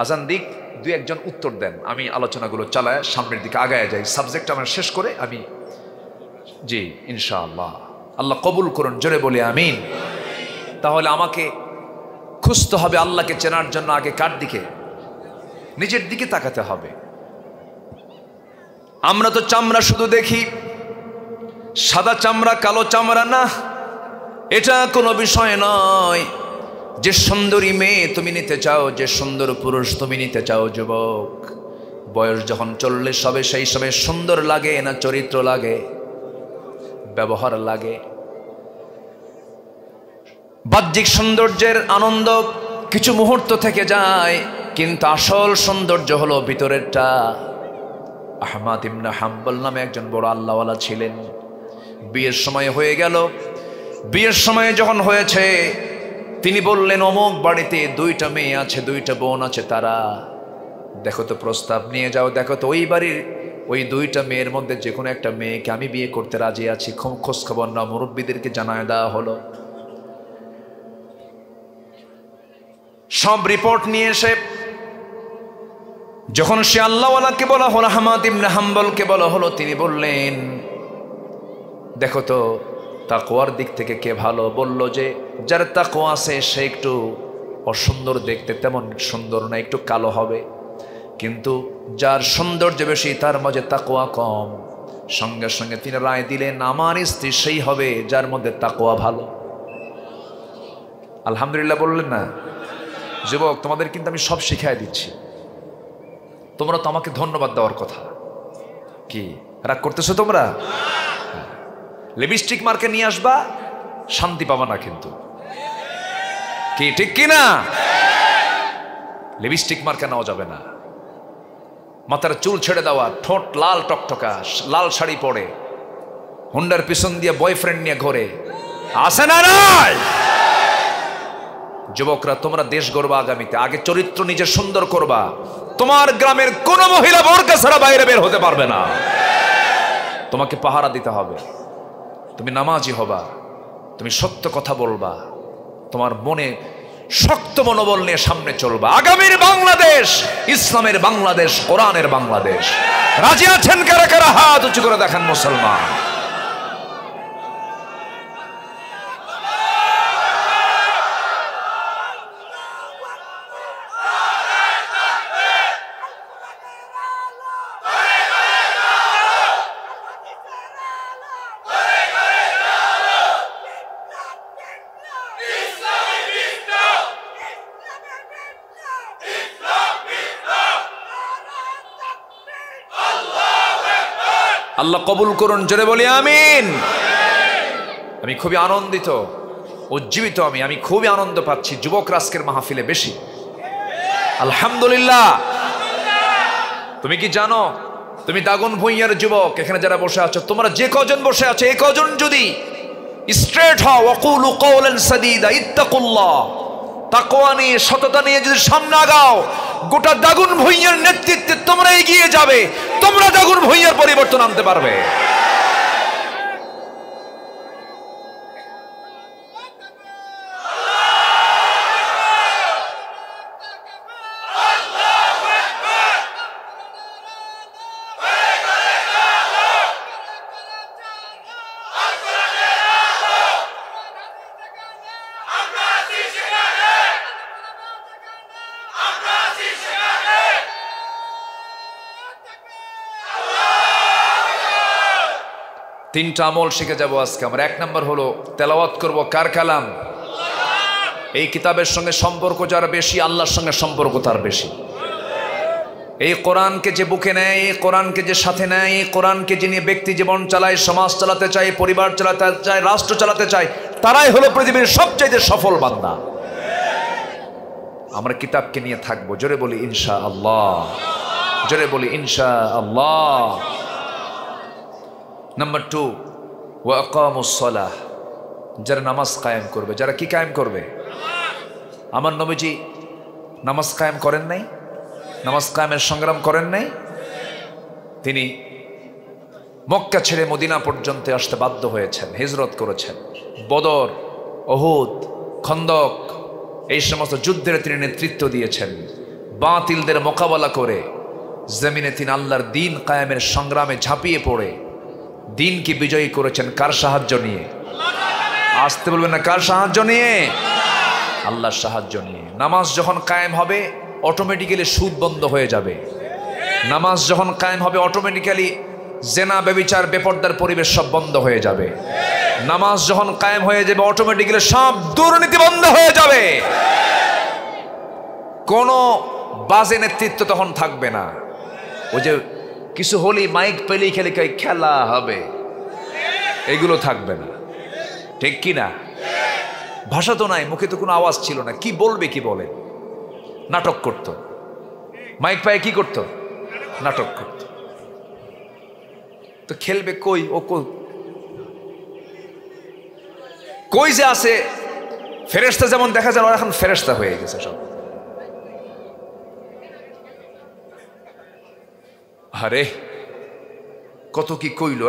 আজান দিক, দুই একজন উত্তর দেন, আমি আলোচনাগুলো চালায় সামনের দিকে আগায় যাই। সাবজেক্ট আমার শেষ করে আমি, জি ইনশাআল্লাহ। আল্লাহ কবুল করুন, জোরে বলি আমিন। তাহলে আমাকে খুঁজতে হবে আল্লাহকে চেনার জন্য। আগে কার দিকে? নিজের দিকে তাকাতে হবে। আমরা তো চামড়া শুধু দেখি, সাদা চামড়া কালো চামড়া না, এটা কোনো বিষয় নয়। যে সুন্দরী মেয়ে তুমি নিতে চাও, যে সুন্দর পুরুষ তুমি নিতে চাও, যুবক, বয়স যখন 40 হবে সেই সময় সুন্দর লাগে না চরিত্র লাগে, ব্যবহার লাগে? বাহ্যিক সৌন্দর্যের আনন্দ কিছু মুহূর্ত থেকে যায়, কিন্তু আসল সৌন্দর্য হলো ভিতরেরটা। আহমদ ইবনে হাম্বল নামে একজন বড় আল্লাহওয়ালা ছিলেন। বিয়ের সময় হয়ে গেল। বিয়ের সময় যখন হয়েছে, তিনি বললেন অমুক বাড়িতে 2টা মেয়ে আছে, 2টা বোন আছে, তারা দেখো তো প্রস্তাব নিয়ে যাও, দেখো তো ওই বাড়ির ওই 2টা মেয়ের মধ্যে যে কোনো একটা মেয়েকে আমি বিয়ে করতে রাজি আছি। খোঁজ খবর না, মুরব্বীদেরকে জানায় দেওয়া হলো। সব রিপোর্ট নিয়ে এসে যখন সে আল্লাহওয়ালাকে বলা হলো, আহমদ ইবনে হাম্বলকে বলা হলো, তিনি বললেন দেখো তো তাকওয়ার দিক থেকে কে ভালো? বলল যে যার তাকওয়া আছে সে একটু অসুন্দর দেখতে, তেমন সুন্দর না, একটু কালো হবে, কিন্তু যার সৌন্দর্য বেশি তার মাঝে তাকওয়া কম। সঙ্গে সঙ্গে তিনি রায় দিলেন আমার স্ত্রী সেই হবে যার মধ্যে তাকওয়া ভালো। আলহামদুলিল্লাহ বললেন না? যুবক, তোমাদের কিন্তু আমি সব শিখাই দিচ্ছি, তোমরা তো আমাকে ধন্যবাদ দেওয়ার কথা। কি রাগ করতেছো তোমরা? লিপস্টিক মার্কে নিয়ে আসবা, শান্তি পাবা না কিন্তু। কি ঠিক কি না? লিপস্টিক মার্কে নেওয়া যাবে না। মাথার চুল ছেড়ে দেওয়া, ঠোঁট লাল টকটকা, লাল শাড়ি পরে, হুন্ডার পিছন দিয়ে বয়ফ্রেন্ড নিয়ে ঘোরে, আসে না নাই? যুবকরা, তোমরা দেশ গড়বা আগামীতে। আগে চরিত্র নিজে সুন্দর করবা। তোমার গ্রামের কোন মহিলা বোরকা ছাড়া বাইরে বের হতে পারবে না। তোমাকে পাহারা দিতে হবে। তুমি নামাজি হবা, তুমি সত্য কথা বলবা, তোমার মনে শক্ত মনোবল নিয়ে সামনে চলবা। আগামীর বাংলাদেশ ইসলামের বাংলাদেশ, কোরআনের বাংলাদেশ। রাজি আছেন কারা কারা? হাত উঁচু করে দেখান মুসলমান। আল্লাহ কবুল করুন, জোরে বলি আমিন। আমি খুবই আনন্দিত, উজ্জীবিত। আমি খুবই আনন্দ পাচ্ছি যুবকরা আজকের মাহফিলে বেশি, আলহামদুলিল্লাহ। তুমি কি জানো, তুমি দাগন ভুঁইয়ার যুবক এখানে যারা বসে আছো, তোমরা যে কজন বসে আছো, এই কজন যদি স্ট্রেট হও, ওয়াকুলু কওলান সাদীদা, ইত্তাকুল্লাহ, তাকওয়া নিয়ে, সততা নিয়ে যদি সামনে আগাও, গোটা দাগুন ভূঁইয়ার নেতৃত্বে তোমরা এগিয়ে যাবে, তোমরা দাগুন ভূঁইয়ার পরিবর্তন আনতে পারবে। তিনটা আমল শিখে যাব আজকে আমরা। এক নম্বর হলো তেলাওয়াত করব কার কালাম? এই কিতাবের সঙ্গে সম্পর্ক যার বেশি, আল্লাহর সঙ্গে সম্পর্ক তার বেশি। এই কোরআনকে যে বুকে নেয়, এই কোরআনকে যে সাথে নেয়, এই কোরআনকে যে নিয়ে ব্যক্তি জীবন চালায়, সমাজ চালাতে চায়, পরিবার চালাতে চায়, রাষ্ট্র চালাতে চায়, তারাই হলো পৃথিবীর সবচাইতে সফল বান্দা। আমরা কিতাবকে নিয়ে থাকবো। জোরে বলি ইনশাআল্লাহ, জোরে বলি ইনশাআল্লাহ। নাম্বার 2, ওয়া আকামুস সালাহ, যারা নামাজ কায়েম করবে। যারা কি কায়েম করবে? আমার নবীজি নামাজ কায়েম করেন নাই? নামাজ কায়েমের সংগ্রাম করেন নাই? তিনি মক্কা ছেড়ে মদিনা পর্যন্ত আসতে বাধ্য হয়েছেন, হিজরত করেছেন। বদর, উহুদ, খন্দক, এই সমস্ত যুদ্ধের তিনি নেতৃত্ব দিয়েছেন। বাতিলদের মোকাবেলা করে জমিনে তিনি আল্লাহর দিন কায়েমের সংগ্রামে ঝাঁপিয়ে পড়ে দিনকে বিজয়ী করেছেন। কার সাহায্য নিয়ে? আসতে বলবেন না, কার সাহায্য নিয়ে? আল্লাহর সাহায্য নিয়ে। নামাজ যখন কায়েম হবে অটোমেটিক্যালি সুদ বন্ধ হয়ে যাবে। নামাজ যখন কায়েম হবে অটোমেটিক্যালি জেনা, ব্যভিচার, বেপরদার পরিবেশ সব বন্ধ হয়ে যাবে। নামাজ যখন কায়েম হয়ে যাবে অটোমেটিক্যালি সব দুর্নীতি বন্ধ হয়ে যাবে। কোনো বাজে নেতৃত্ব তখন থাকবে না। ওই যে কিছু হলি মাইক পেলেই খেলে খেলা হবে, এগুলো থাকবে না। ঠিক কি না? ভাষা তো নাই, মুখে তো কোনো আওয়াজ ছিল না, কি বলবে কি বলে, নাটক করত। মাইক পায়ে কি করত? নাটক করত। তো খেলবে কই? ও কই যে আছে? ফেরেশতা যেমন দেখা যায়, এখন ফেরেশতা হয়ে গেছে সব। আরে কত কি কইল,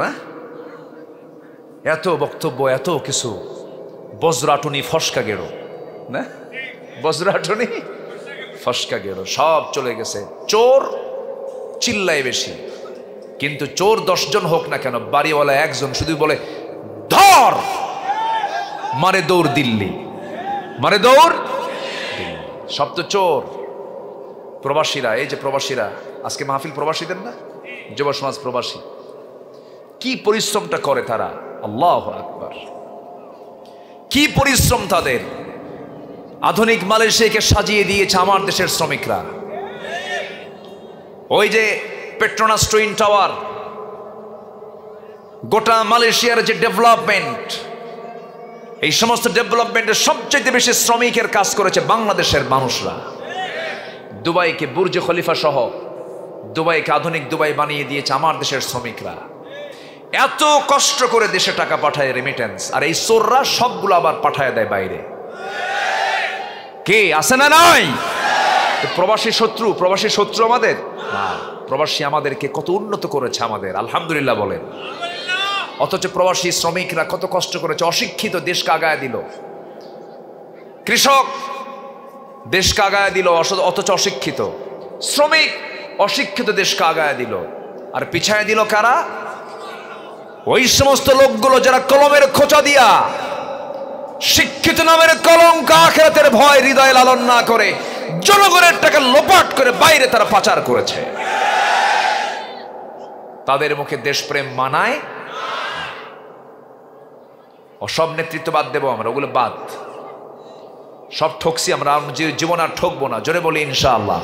এত বক্তব্য, এত কিছু, বজ্রাটুনি ফসকা গেড়ো না, বজ্রাটুনি ফসকা গেড়ো সব চলে গেছে। চোর চিল্লায় বেশি, কিন্তু চোর 10 জন হোক না কেন, বাড়িওয়ালা একজন শুধু বলে ধর, মারে দৌড় দিল্লি, মারে দৌড় দিল্লি। সব তো চোর। প্রবাসীরা, এই যে প্রবাসীরা, আজকে মাহফিল প্রবাসীদের না, যুব সমাজ প্রবাসী, কি পরিশ্রমটা করে তারা! আল্লাহু আকবার, কি পরিশ্রম তাদের! আধুনিক মালয়েশিয়াকে সাজিয়ে দিয়েছে আমার দেশের শ্রমিকরা। ওই যে পেট্রোনাস টুইন টাওয়ার, গোটা মালয়েশিয়ার যে ডেভেলপমেন্ট, এই সমস্ত ডেভেলপমেন্টের সবচেয়ে বেশি শ্রমিকের কাজ করেছে বাংলাদেশের মানুষরা। দুবাইকে বুর্জ খলিফা সহ দুবাইকে আধুনিক দুবাই বানিয়ে দিয়েছে আমার দেশের শ্রমিকরা। এত কষ্ট করে দেশে টাকা পাঠায়, রেমিটেন্স, আর এই চোররা সবগুলো আবার পাঠায় দেয় বাইরে। কে আছে না? নাই। প্রবাসী শত্রু, প্রবাসী শত্রু আমাদের না। প্রবাসী আমাদেরকে কত উন্নত করেছে আমাদের, আলহামদুলিল্লাহ বলেন। অথচ প্রবাসী শ্রমিকরা কত কষ্ট করেছে, অশিক্ষিত দেশকে আগায় দিল। কৃষক দেশকে আগায় দিল, অথচ অশিক্ষিত শ্রমিক অশিক্ষিত দেশকে আগায় দিল। আর পিছায় দিল কারা? ওই সমস্ত লোকগুলো যারা কলমের খোঁচা দিয়া শিক্ষিত নামের কলঙ্ক, আখিরাতের ভয় হৃদয়ে লালন না করে জনগণের টাকা লোপাট করে বাইরে তারা পাচার করেছে। তাদের মুখে দেশপ্রেম মানায়। সব নেতৃত্ব বাদ দেবো আমরা, ওগুলো বাদ। সব ঠকছি আমরা, জীবন আর ঠকবো না। জোরে বলি ইনশাআল্লাহ,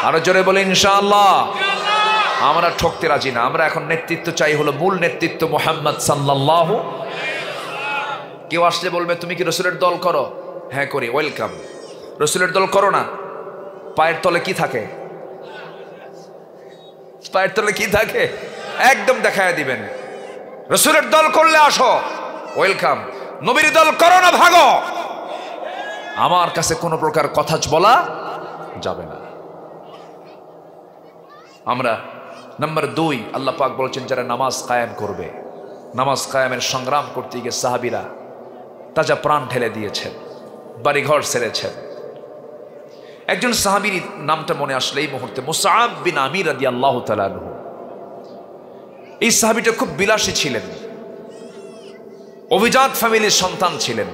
আরো জোরে বলি ইনশাআল্লাহ। আমরা ঠকতে রাজি না। আমরা এখন নেতৃত্ব চাই, হলো মূল নেতৃত্ব মুহাম্মদ সাল্লাল্লাহু। কেউ আসলে বলবে তুমি কি রসুলের দল করো? হ্যাঁ করি, ওয়েলকাম। রসুলের দল করো না, পায়ের তলে কি থাকে? পায়ের তলে কি থাকে একদম দেখায় দিবেন। রসুলের দল করলে আসো, ওয়েলকাম। নবীর দল করো না, ভাগো। আমার কাছে কোনো প্রকার কথা বলা যাবে না। আমরা নাম্বার 2, আল্লাহ পাক বলছেন যারা নামাজ কায়েম করবে, নামাজ কায়েমের সংগ্রাম করতে গিয়ে সাহাবীরা তাজা প্রাণ ঢেলে দিয়েছেন, বাড়িঘর ছেড়েছেন। একজন সাহাবীর নামটা মনে আসলে এই মুহূর্তে মুসআব বিন আমির রাদিয়াল্লাহু তাআলা আনহু। এই সাহাবীটা খুব বিলাসী ছিলেন, অভিজাত ফ্যামিলির সন্তান ছিলেন।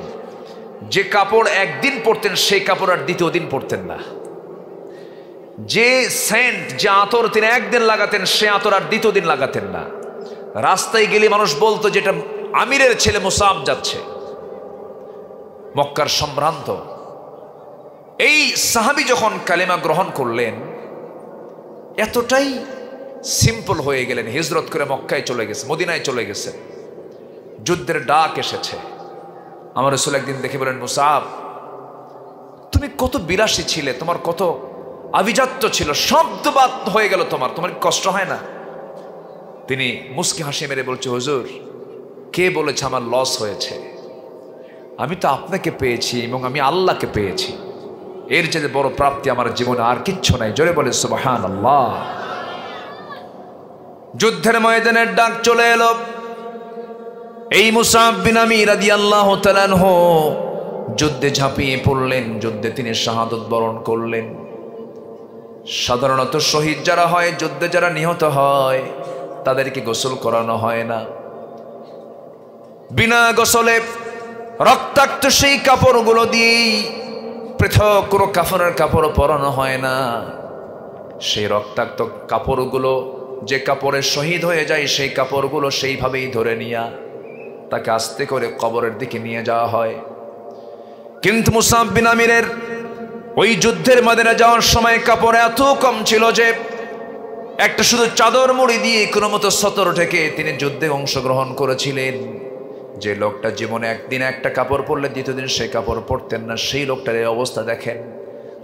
যে কাপড় একদিন পরতেন সেই কাপড় আর দ্বিতীয় দিন পরতেন না। যে সেন্ট, যে আতর তিনি একদিন লাগাতেন সে আতর আর দ্বিতীয় দিন লাগাতেন না। রাস্তায় গেলে মানুষ বলতো যেটা আমিরের ছেলে মুসআব যাচ্ছে। মক্কার সম্ভ্রান্ত এই সাহাবী যখন কালেমা গ্রহণ করলেন, এতটাই সিম্পল হয়ে গেলেন, হিজরত করে মক্কায় চলে গেছে, মদিনায় চলে গেছে। যুদ্ধের ডাক এসেছে। আমার রাসূল একদিন দেখে বলেন, মুসআব তুমি কত বিলাসী ছিলে, তোমার কত আভিজাত্য ছিল, শব্দবাদ হয়ে গেল, তোমার কষ্ট হয় না? তিনি মুস্কি হাসি মেরে বলছে, হুজুর কে বলেছে আমার লস হয়েছে? আমি তো আপনাকে পেয়েছি এবং আমি আল্লাহকে পেয়েছি, এর চেয়ে বড় প্রাপ্তি আমার জীবনে আর কিচ্ছু নাই। জোরে বলে সুবহানাল্লাহ। যুদ্ধের ময়দানের ডাক চলে এলো। এই মুসআব বিন আমির রাদিয়াল্লাহু তাআলা আনহু যুদ্ধে ঝাঁপিয়ে পড়লেন, যুদ্ধে তিনি শাহাদাত বরণ করলেন। সাধারণত শহীদ যারা হয়, যুদ্ধে যারা নিহত হয়, তাদেরকে গোসল করানো হয় না। বিনা গোসলে রক্তাক্ত সেই কাপড়গুলো দিয়েই পৃথক কোনো কাফনের কাপড় পরানো হয় না। সেই রক্তাক্ত কাপড়গুলো, যে কাপড়ে শহীদ হয়ে যায়, সেই কাপড়গুলো সেইভাবেই ধরে নিয়ে তাকে আস্তে করে কবরের দিকে নিয়ে যাওয়া হয়। কিন্তু মুসআব বিন আমিরের ওই যুদ্ধের ময়দানে যাওয়ার সময় কাপড় এত কম ছিল যে একটা শুধু চাদর মুড়ি দিয়ে কোনো মতো সতর ঢেকে তিনি যুদ্ধে অংশগ্রহণ করেছিলেন। যে লোকটা জীবনে একদিন একটা কাপড় পরলে দ্বিতীয় দিন সেই কাপড় পরতেন না, সেই লোকটার এই অবস্থা দেখেন।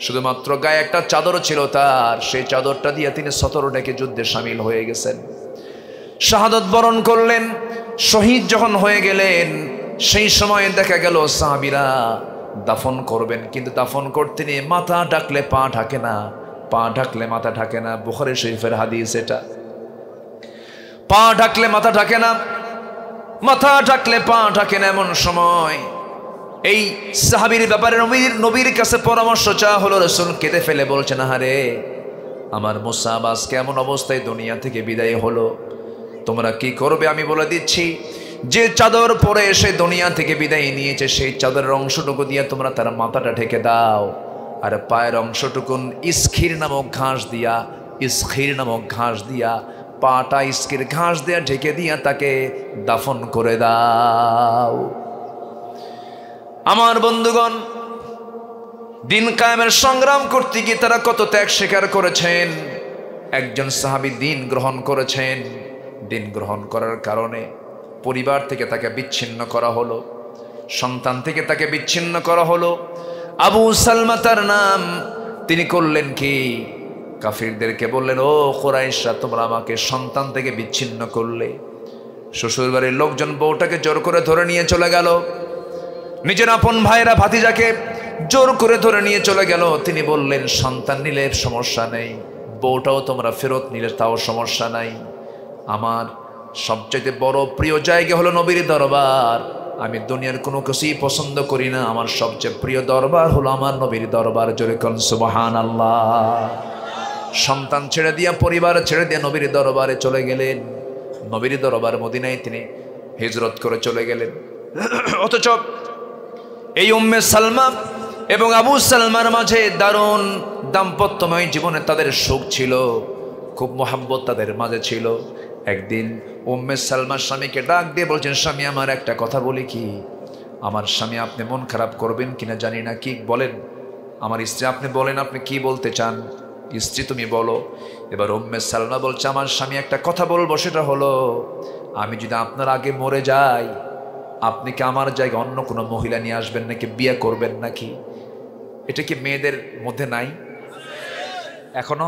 শুধুমাত্র গায়ে একটা চাদর ছিল তার, সেই চাদরটা দিয়ে তিনি সতর ঢেকে যুদ্ধে সামিল হয়ে গেছেন, শাহাদাত বরণ করলেন। শহীদ যখন হয়ে গেলেন, সেই সময় দেখা গেল সাহাবীরা দাফন করবেন, কিন্তু দাফন করতে নিয়ে মাথা ঢাকলে পা ঢাকে না, পা ঢাকলে মাথা ঢাকে না। বুখারী শরীফের হাদিস এটা। পা ঢাকলে মাথা ঢাকে না, মাথা ঢাকলে পা ঢাকে না। এমন সময় এই সাহাবীর ব্যাপারে নবীর কাছে পরামর্শ চাওয়া হলো। রাসূল কেঁদে ফেলে বলছেন, আহারে আমার মুসআব আজকে এমন অবস্থায় দুনিয়া থেকে বিদায় হলো, তোমরা কি করবে আমি বলে দিচ্ছি। যে চাদর পরে এসে দুনিয়া থেকে বিদায় নিয়েছে, সেই চাদরের অংশটুকু দিয়ে তোমরা তার মাথাটা ঢেকে দাও, আর পায়ের অংশটুকুন ইসখির নামক ঘাস দিয়া পাটা ইসকির ঘাস দিয়া ঢেকে দিয়া তাকে দাফন করে দাও। আমার বন্ধুগণ, দিন কায়েমের সংগ্রাম করতে গিয়ে তারা কত ত্যাগ স্বীকার করেছেন। একজন সাহাবী দিন গ্রহণ করেছেন, দিন গ্রহণ করার কারণে পরিবার থেকে তাকে বিচ্ছিন্ন করা হলো, সন্তান থেকে তাকে বিচ্ছিন্ন করা হলো। আবু সালমা তার নাম। তিনি করলেন কি, কাফিরদেরকে বললেন, ও কুরাইশরা, তোমরা আমাকে সন্তান থেকে বিচ্ছিন্ন করলে। শ্বশুর বাড়ির লোকজন বউটাকে জোর করে ধরে নিয়ে চলে গেল। নিজের আপন ভাইরা ভাতিজাকে জোর করে ধরে নিয়ে চলে গেল। তিনি বললেন, সন্তান নিলে সমস্যা নেই, বউটাও তোমরা ফেরত নিলে তাও সমস্যা নাই। আমার সবচেয়ে বড় প্রিয় জায়গা হলো নবীর দরবার। আমি দুনিয়ার কোনো কিছুই পছন্দ করি না, আমার সবচেয়ে প্রিয় দরবার হলো আমার নবীর দরবার। জোরে কোন সুবহানাল্লাহ। সন্তান ছেড়ে দিয়া, পরিবার ছেড়ে দিয়ে নবীর দরবারে চলে গেলেন। নবীর দরবার মদিনায় তিনি হিজরত করে চলে গেলেন। অথচ এই উম্মে সালমা এবং আবু সালমার মাঝে দারুণ দাম্পত্যময় জীবনে তাদের সুখ ছিল, খুব মোহাব্বত তাদের মাঝে ছিল। একদিন উম্মে সালমার স্বামীকে ডাক দিয়ে বলছেন, স্বামী আমার একটা কথা বলি কি? আমার স্বামী, আপনি মন খারাপ করবেন কিনা জানি না, কি বলেন? আমার স্ত্রী, আপনি বলেন আপনি কি বলতে চান। স্ত্রী, তুমি বলো। এবার উম্মে সালমা বলছে, আমার স্বামী একটা কথা বলবো, সেটা হলো আমি যদি আপনার আগে মরে যাই, আপনি কি আমার জায়গায় অন্য কোনো মহিলা নিয়ে আসবেন নাকি, বিয়ে করবেন নাকি? এটা কি মেয়েদের মধ্যে নাই? এখনো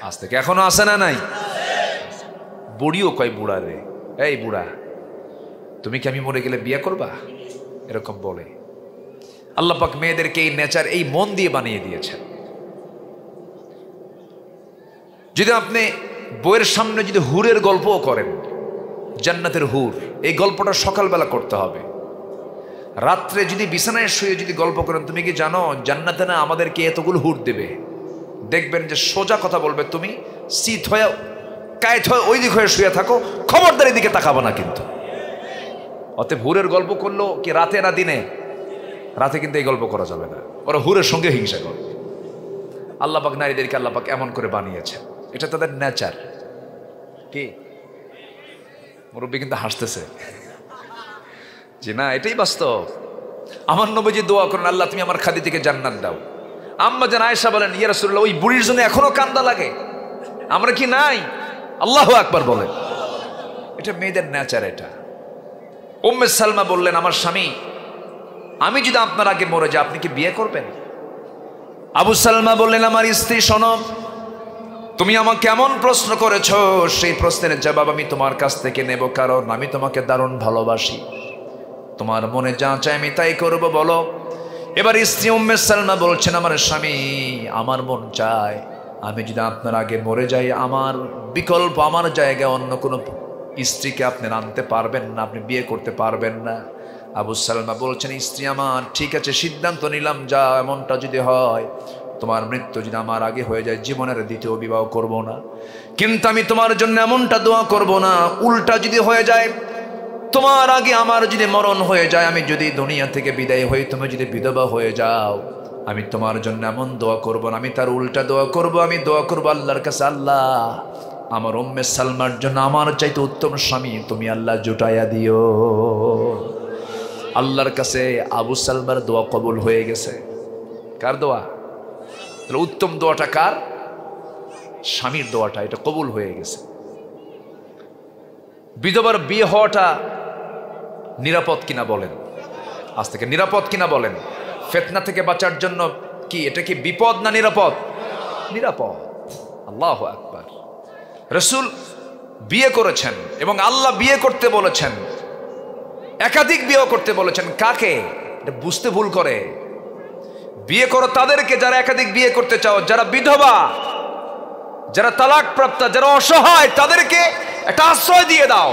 আজ থেকে এখনো আসে না? নাই? বুড়িও কয় বুড়া রে, এই বুড়া, তুমি কি আমি মরে গেলে বিয়ে করবা? এরকম বলে। আল্লাহ পাক মেয়েদেরকে এই নেচার, এই মন দিয়ে বানিয়ে দিয়েছেন। যদি আপনি বইয়ের সামনে যদি হুরের গল্পও করেন, জান্নাতের হুর, এই গল্পটা সকালবেলা করতে হবে। রাত্রে যদি বিছানায় শুয়ে যদি গল্প করেন, তুমি কি জানো জান্নাতে না আমাদেরকে এতগুলো হুর দেবে, দেখবেন যে সোজা কথা বলবে, তুমি শীত হয়ে কায়েত হয়ে ওই দিক হয়ে শুয়ে থাকো, খবরদার দিকে তাকাবো না কিন্তু। অতএব হুরের গল্প করলো কি রাতে না দিনে? রাতে কিন্তু এই গল্প করা যাবে না, ওরা হুরের সঙ্গে হিংসা করে। আল্লাহ পাক নারীদেরকে আল্লাহ পাক এমন করে বানিয়েছে, এটা তাদের নেচার। কি মুরব্বী কিন্তু হাসতেছে যে না, এটাই বাস্তব। আমার নবীজি দোয়া করেন, আল্লাহ তুমি আমার খাদিজাকে জান্নাত দাও। আম্মা জান আয়েশা বলেন, ইয়া রাসূলুল্লাহ, ওই বুড়ির জন্য এখনো কান্দা লাগে, আমরা কি নাই? আল্লাহু আকবার বলেন। এটা মেয়েদের নেচার। এটা উম্মে সালমা বললেন, আমার স্বামী, আমি যদি আপনার আগে মরে যাই আপনি কি বিয়ে করবেন? আবু সালমা বললেন, আমার স্ত্রী শোনো, তুমি আমাকে কেমন প্রশ্ন করেছ, সেই প্রশ্নের জবাব আমি তোমার কাছ থেকে নেব, কারণ আমি তোমাকে দারুণ ভালোবাসি। তোমার মনে যা চায় আমি তাই করব, বলো। এবার স্ত্রী উম্মে সালমা বলছেন, আমার স্বামী, আমার মন চায় আমি যদি আপনার আগে মরে যাই, আমার বিকল্প, আমার জায়গায় অন্য কোনো স্ত্রীকে আপনি আনতে পারবেন না, আপনি বিয়ে করতে পারবেন না। আবু সালমা বলছেন, স্ত্রী আমার, ঠিক আছে, সিদ্ধান্ত নিলাম, যা এমনটা যদি হয়, তোমার মৃত্যু যদি আমার আগে হয়ে যায়, জীবনের দ্বিতীয় বিবাহ করব না, কিন্তু আমি তোমার জন্য এমনটা দোয়া করব না, উল্টা যদি হয়ে যায়, তোমার আগে আমার যদি মরণ হয়ে যায়, আমি যদি দুনিয়া থেকে বিদায় হই, তুমি যদি বিধবা হয়ে যাও, আমি তোমার জন্য এমন দোয়া করব না, আমি তার উল্টা দোয়া করব। আমি দোয়া করব আল্লাহর কাছে, আল্লাহ আমার উম্মে সালমার জন্য আমার চাইতে উত্তম স্বামী তুমি আল্লাহ জুটাইয়া দিও। আল্লাহর কাছে আবু সালমার দোয়া কবুল হয়ে গেছে। কার দোয়া? উত্তম দোয়াটা কার? স্বামীর দোয়াটা, এটা কবুল হয়ে গেছে। বিধবার বিয়ে হওয়াটা নিরাপদ কিনা বলেন? আজ থেকে নিরাপদ কিনা বলেন? ফিতনা থেকে বাঁচার জন্য কি এটা কি বিপদ না নিরাপদ? নিরাপদ। আল্লাহু আকবার। রাসূল বিয়ে করেছেন এবং আল্লাহ বিয়ে করতে বলেছেন, একাধিক বিয়ে করতে বলেছেন। কাকে? এটা বুঝতে ভুল করে। বিয়ে করো তাদেরকে যারা একাধিক বিয়ে করতে চাও, যারা বিধবা, যারা তালাক প্রাপ্ত, যারা অসহায়, তাদেরকে একটা আশ্রয় দিয়ে দাও।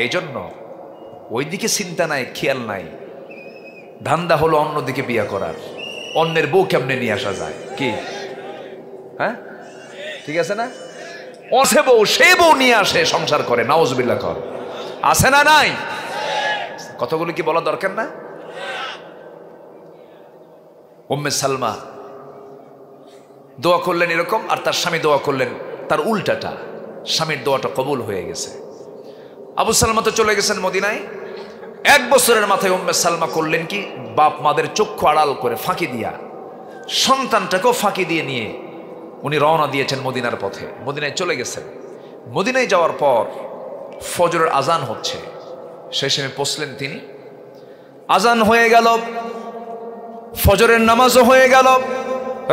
এই জন্য ওইদিকে চিন্তা নাই, খেয়াল নাই, ধান্দা হলো অন্যদিকে বিয়ে করার, অন্যের বউ কেমনে নিয়ে আসা যায়। কি হ্যাঁ, ঠিক আছে না? অসে বউ, সে বউ নিয়ে আসে, সংসার করে, নাউজুবিল্লাহ কর, আছে না নাই? কতগুলো কি বলা দরকার না? উম্মে সালমা দোয়া করলেন এরকম, আর তার স্বামী দোয়া করলেন তার উল্টাটা। স্বামীর দোয়াটা কবুল হয়ে গেছে। আবু সালমা তো চলে গেছেন মদিনায়। 1 বছরের মাথায় উম্মে সালমা করলেন কি, বাপ মাদের চক্ষু আড়াল করে, ফাঁকি দিয়া, সন্তানটাকেও ফাঁকি দিয়ে নিয়ে উনি রওনা দিয়েছেন মদিনার পথে। মদিনায় চলে গেছেন। মদিনায় যাওয়ার পর ফজরের আজান হচ্ছে, সেই সময় পৌঁছলেন তিনি। আজান হয়ে গেল, ফজরের নামাজও হয়ে গেল,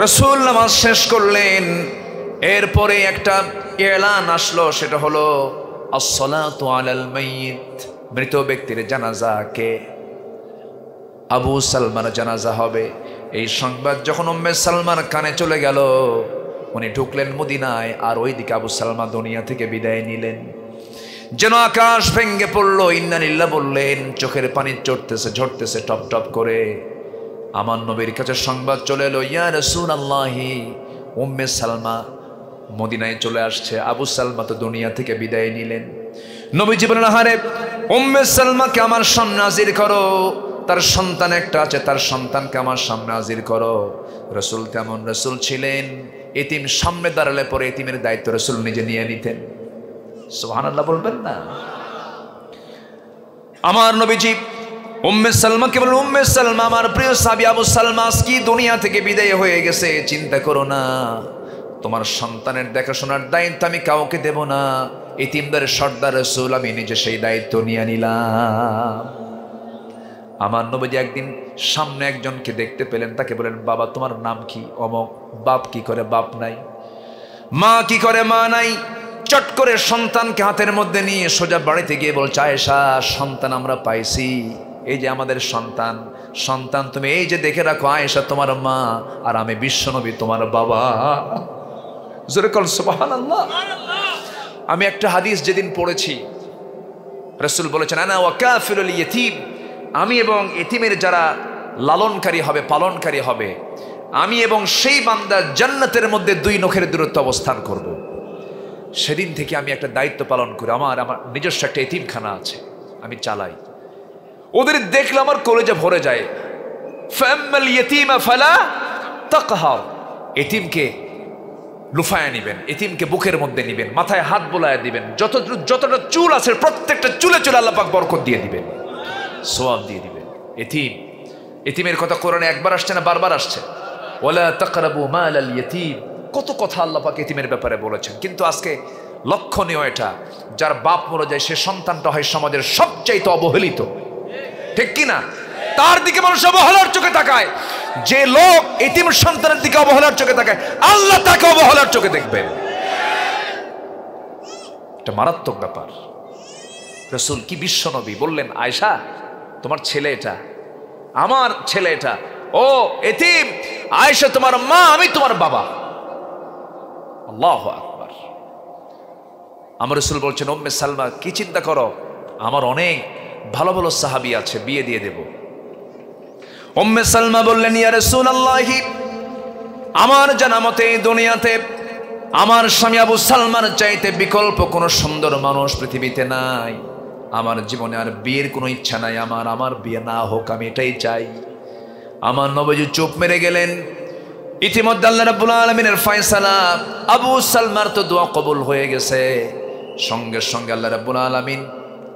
রাসূল নামাজ শেষ করলেন। এরপরে একটা এলান আসলো, সেটা হলো আসসালাতু আলাল মাইয়িত, মৃত ব্যক্তির জানাজাকে, আবু সালমার জানাজা হবে। এই সংবাদ যখন উম্মে সালমার কানে চলে গেল, উনি ঢুকলেন মদিনায়, আর ওইদিকে আবু সালমা দুনিয়া থেকে বিদায় নিলেন। যেন আকাশ ভেঙ্গে পড়লো, ইন্না লিল্লাহ বললেন, চোখের পানি চড়তেছে, ঝরতেছে টপ টপ করে। আমার নবীর কাছে সংবাদ চলে এলো, ইয়া রাসূলুল্লাহি, উম্মে সালমা মদিনায় চলে আসছে, আবু সালমা তো দুনিয়া থেকে বিদায় নিলেন। নবীজি বলেন, আহারে উম্মে সালমাকে আমার সামনে হাজির করো, তার সন্তান একটা আছে, তার সন্তানকে আমার সামনে হাজির করো। রাসূল তেমন রাসূল ছিলেন, এতিম সামনে দাঁড়ালে পরে এতিমের দায়িত্ব রাসূল নিজে নিয়ে নিতেন। সুবহানাল্লাহ বলবেন না? আমার নবীজি উম্মে সালমাকে বলেন, উম্মে সালমা, আমার প্রিয় সাহাবী আবু সালমা আজকে দুনিয়া থেকে বিদায় হয়ে গেছে, চিন্তা করো না, তোমার সন্তানের দেখাশোনার দায়িত্ব আমি কাউকে দেব না, এতিমদের সর্দার রাসূল, আমি নিজে সেই দায়িত্ব নিয়ে নিলাম। আমার নবীজি একদিন সামনে একজনকে দেখতে পেলেন, তাকে বলেন, বাবা তোমার নাম কি? অমক। বাপ কি করে? বাপ নাই। মা কি করে? মা নাই। চট করে সন্তানকে হাতের মধ্যে নিয়ে সোজা বাড়িতে গিয়ে বলছে, আয়েশা, সন্তান আমরা পাইছি, এই যে আমাদের সন্তান, সন্তান তুমি এই যে দেখে রাখো আয়েশা তোমার মা আর আমি বিশ্বনবী তোমার বাবা। জোরে কল সুবহানাল্লাহ। আমি একটা হাদিস যেদিন পড়েছি, রাসূল বলেছেন আনা ওয়া কাফিলুল ইয়াতীম, আমি এবং এতিমের যারা লালনকারী হবে, পালনকারী হবে, আমি এবং সেই বান্দা জান্নাতের মধ্যে 2 নখের দূরত্ব অবস্থান করব। সেদিন থেকে আমি একটা দায়িত্ব পালন করি। আমার নিজস্ব একটা এতিমখানা আছে, আমি চালাই। ওদের দেখলে আমার কলেজে ভরে যায়। ফাম্মাল ইয়াতীমা ফালা তাকহার, এতিমকে লুফায়া নিবেন, এতিমকে বুকের মধ্যে নিবেন, মাথায় হাত বোলায় দিবেন, যতটা চুল আছে প্রত্যেকটা চুলে চুলে আল্লাহ পাক বরকত দিয়ে দিবেন, সওয়াব দিয়ে দিবেন। এতিমের কথা কোরআনে একবার আসছে না, বারবার আসছে। ওয়ালা তাকরাবু মালাল ইয়াতীম, কত কথা আল্লাহ পাক এতিমের ব্যাপারে বলেছেন। কিন্তু আজকে লক্ষণীয় এটা, যার বাপ মরে যায় সে সন্তানটা হয় সমাজের সবচাইতে অবহেলিত, ঠিক কিনা? তার দিকে মানুষ অবহেলার চোখে তাকায়। যে লোক এতিম সন্তানের দিকে অবহেলার চোখে তাকায়, আল্লাহ তাকে অবহেলার চোখে দেখবেন। এটা মারাত্মক ব্যাপার। রাসূল কি বিশ্বনবী বললেন, আয়েশা তোমার ছেলে এটা, আমার ছেলে এটা, ও এতিম আয়েশা তোমার মা, আমি তোমার বাবা। আল্লাহু আকবার। আমার রাসূল বলছেন, উম্মে সালমা কি চিন্তা করো, আমার অনেক ভালো ভালো সাহাবী আছে, বিয়ে দিয়ে দেব। উম্মে সালমা বললেন, ইয়া রাসূলুল্লাহ, আমার জানা মতে দুনিয়াতে আমার স্বামী আবু সালমার চাইতে বিকল্প কোনো সুন্দর মানুষ পৃথিবীতে নাই। আমার জীবনে আর বিয়ের কোনো ইচ্ছা নাই, আমার বিয়ে না হোক, আমি এটাই চাই। আমার নবীজি চুপ মেরে গেলেন। ইতিমধ্যে আল্লাহ রাব্বুল আলামিনের ফয়সালা, আবু সালমার তো দোয়া কবুল হয়ে গেছে। সঙ্গে সঙ্গে আল্লাহ রাব্বুল আলামিন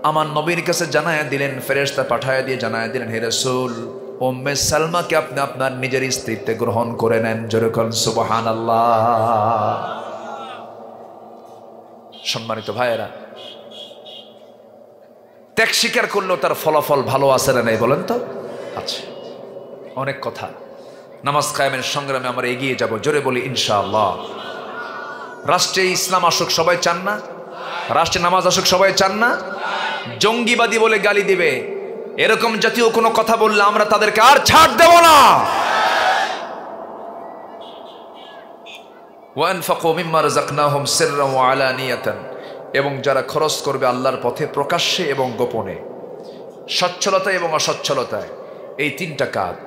আমার নবীর কাছে জানায়া দিলেন, ফেরেশতা পাঠায়া দিয়ে জানায়া দিলেন, হে রাসূল উম্মে সালমাকে আপনি আপনার নিজের স্ত্রীতে গ্রহণ করে নেন। জোরে বলেন সুবহানাল্লাহ। সম্মানিত ভাইয়েরা, ত্যাগ স্বীকার করলেও তার ফলাফল ভালো আছে না নাই বলেন তো? আচ্ছা, অনেক কথা। নামাজ কায়েমের সংগ্রামে আমরা এগিয়ে যাব, জোরে বলি ইনশাআল্লাহ। রাষ্ট্রে ইসলাম আসুক সবাই চান না? রাষ্ট্রে নামাজ আসুক সবাই চান না? জঙ্গিবাদী বলে গালি দিবে, এরকম জাতীয় কোনো কথা বললে আমরা তাদেরকে আর ছাড় দেব না। ওয়ানফাকু মিম্মা রাযাকনাহুম সিররান ওয়া আলানিয়াতান, এবং যারা খরচ করবে আল্লাহর পথে প্রকাশ্যে এবং গোপনে, সচ্ছলতা এবং অসচ্ছলতায়, এই 3টা কাজ।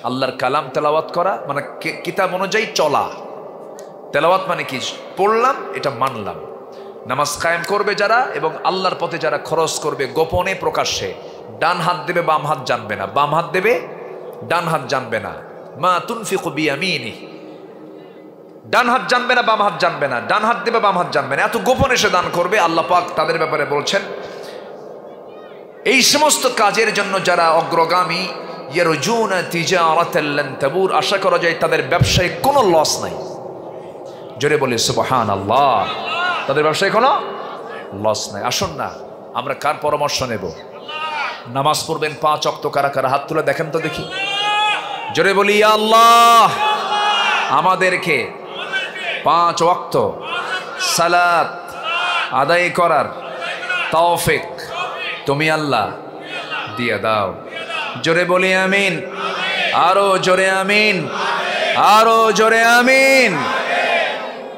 আল্লাহর কালাম তেলাওয়াত করা মানে কিতাব অনুযায়ী চলা, তেলাওয়াত মানে কি, পড়লাম এটা মানলাম। নামাজ কায়েম করবে যারা, এবং আল্লাহর পথে যারা খরচ করবে গোপনে প্রকাশ্যে, ডান হাত দেবে বাম হাত জানবে না, বাম হাত দেবে ডান হাত জানবে না। মা তুনফিকু বিয়ামিনি, ডান হাত জানবে না বাম হাত জানবে না, ডান হাত দেবে বাম হাত জানবে না, এত গোপনে সে দান করবে। আল্লাহ পাক তাদের ব্যাপারে বলছেন, এই সমস্ত কাজের জন্য যারা অগ্রগামী, ইয়ারজুনা তিজারাতান লান তাবুর, আশা করা যায় তাদের ব্যবসায় কোনো লস নাই। জোরে বলি সুবহানাল্লাহ। তাদের ব্যবসায় কোনো লস নাই। আসুন না, আমরা কার পরামর্শ নেব? নামাজ পড়বেন 5 ওয়াক্ত কারা কারা হাত তুলে দেখেন তো দেখি। জোরে বলি ইয়া আল্লাহ, আমাদেরকে 5 ওয়াক্ত সালাত আদায় করার তৌফিক তুমি আল্লাহ দিয়ে দাও। জোরে বলি আমিন, আরো জোরে আমিন, আরো জোরে আমিন।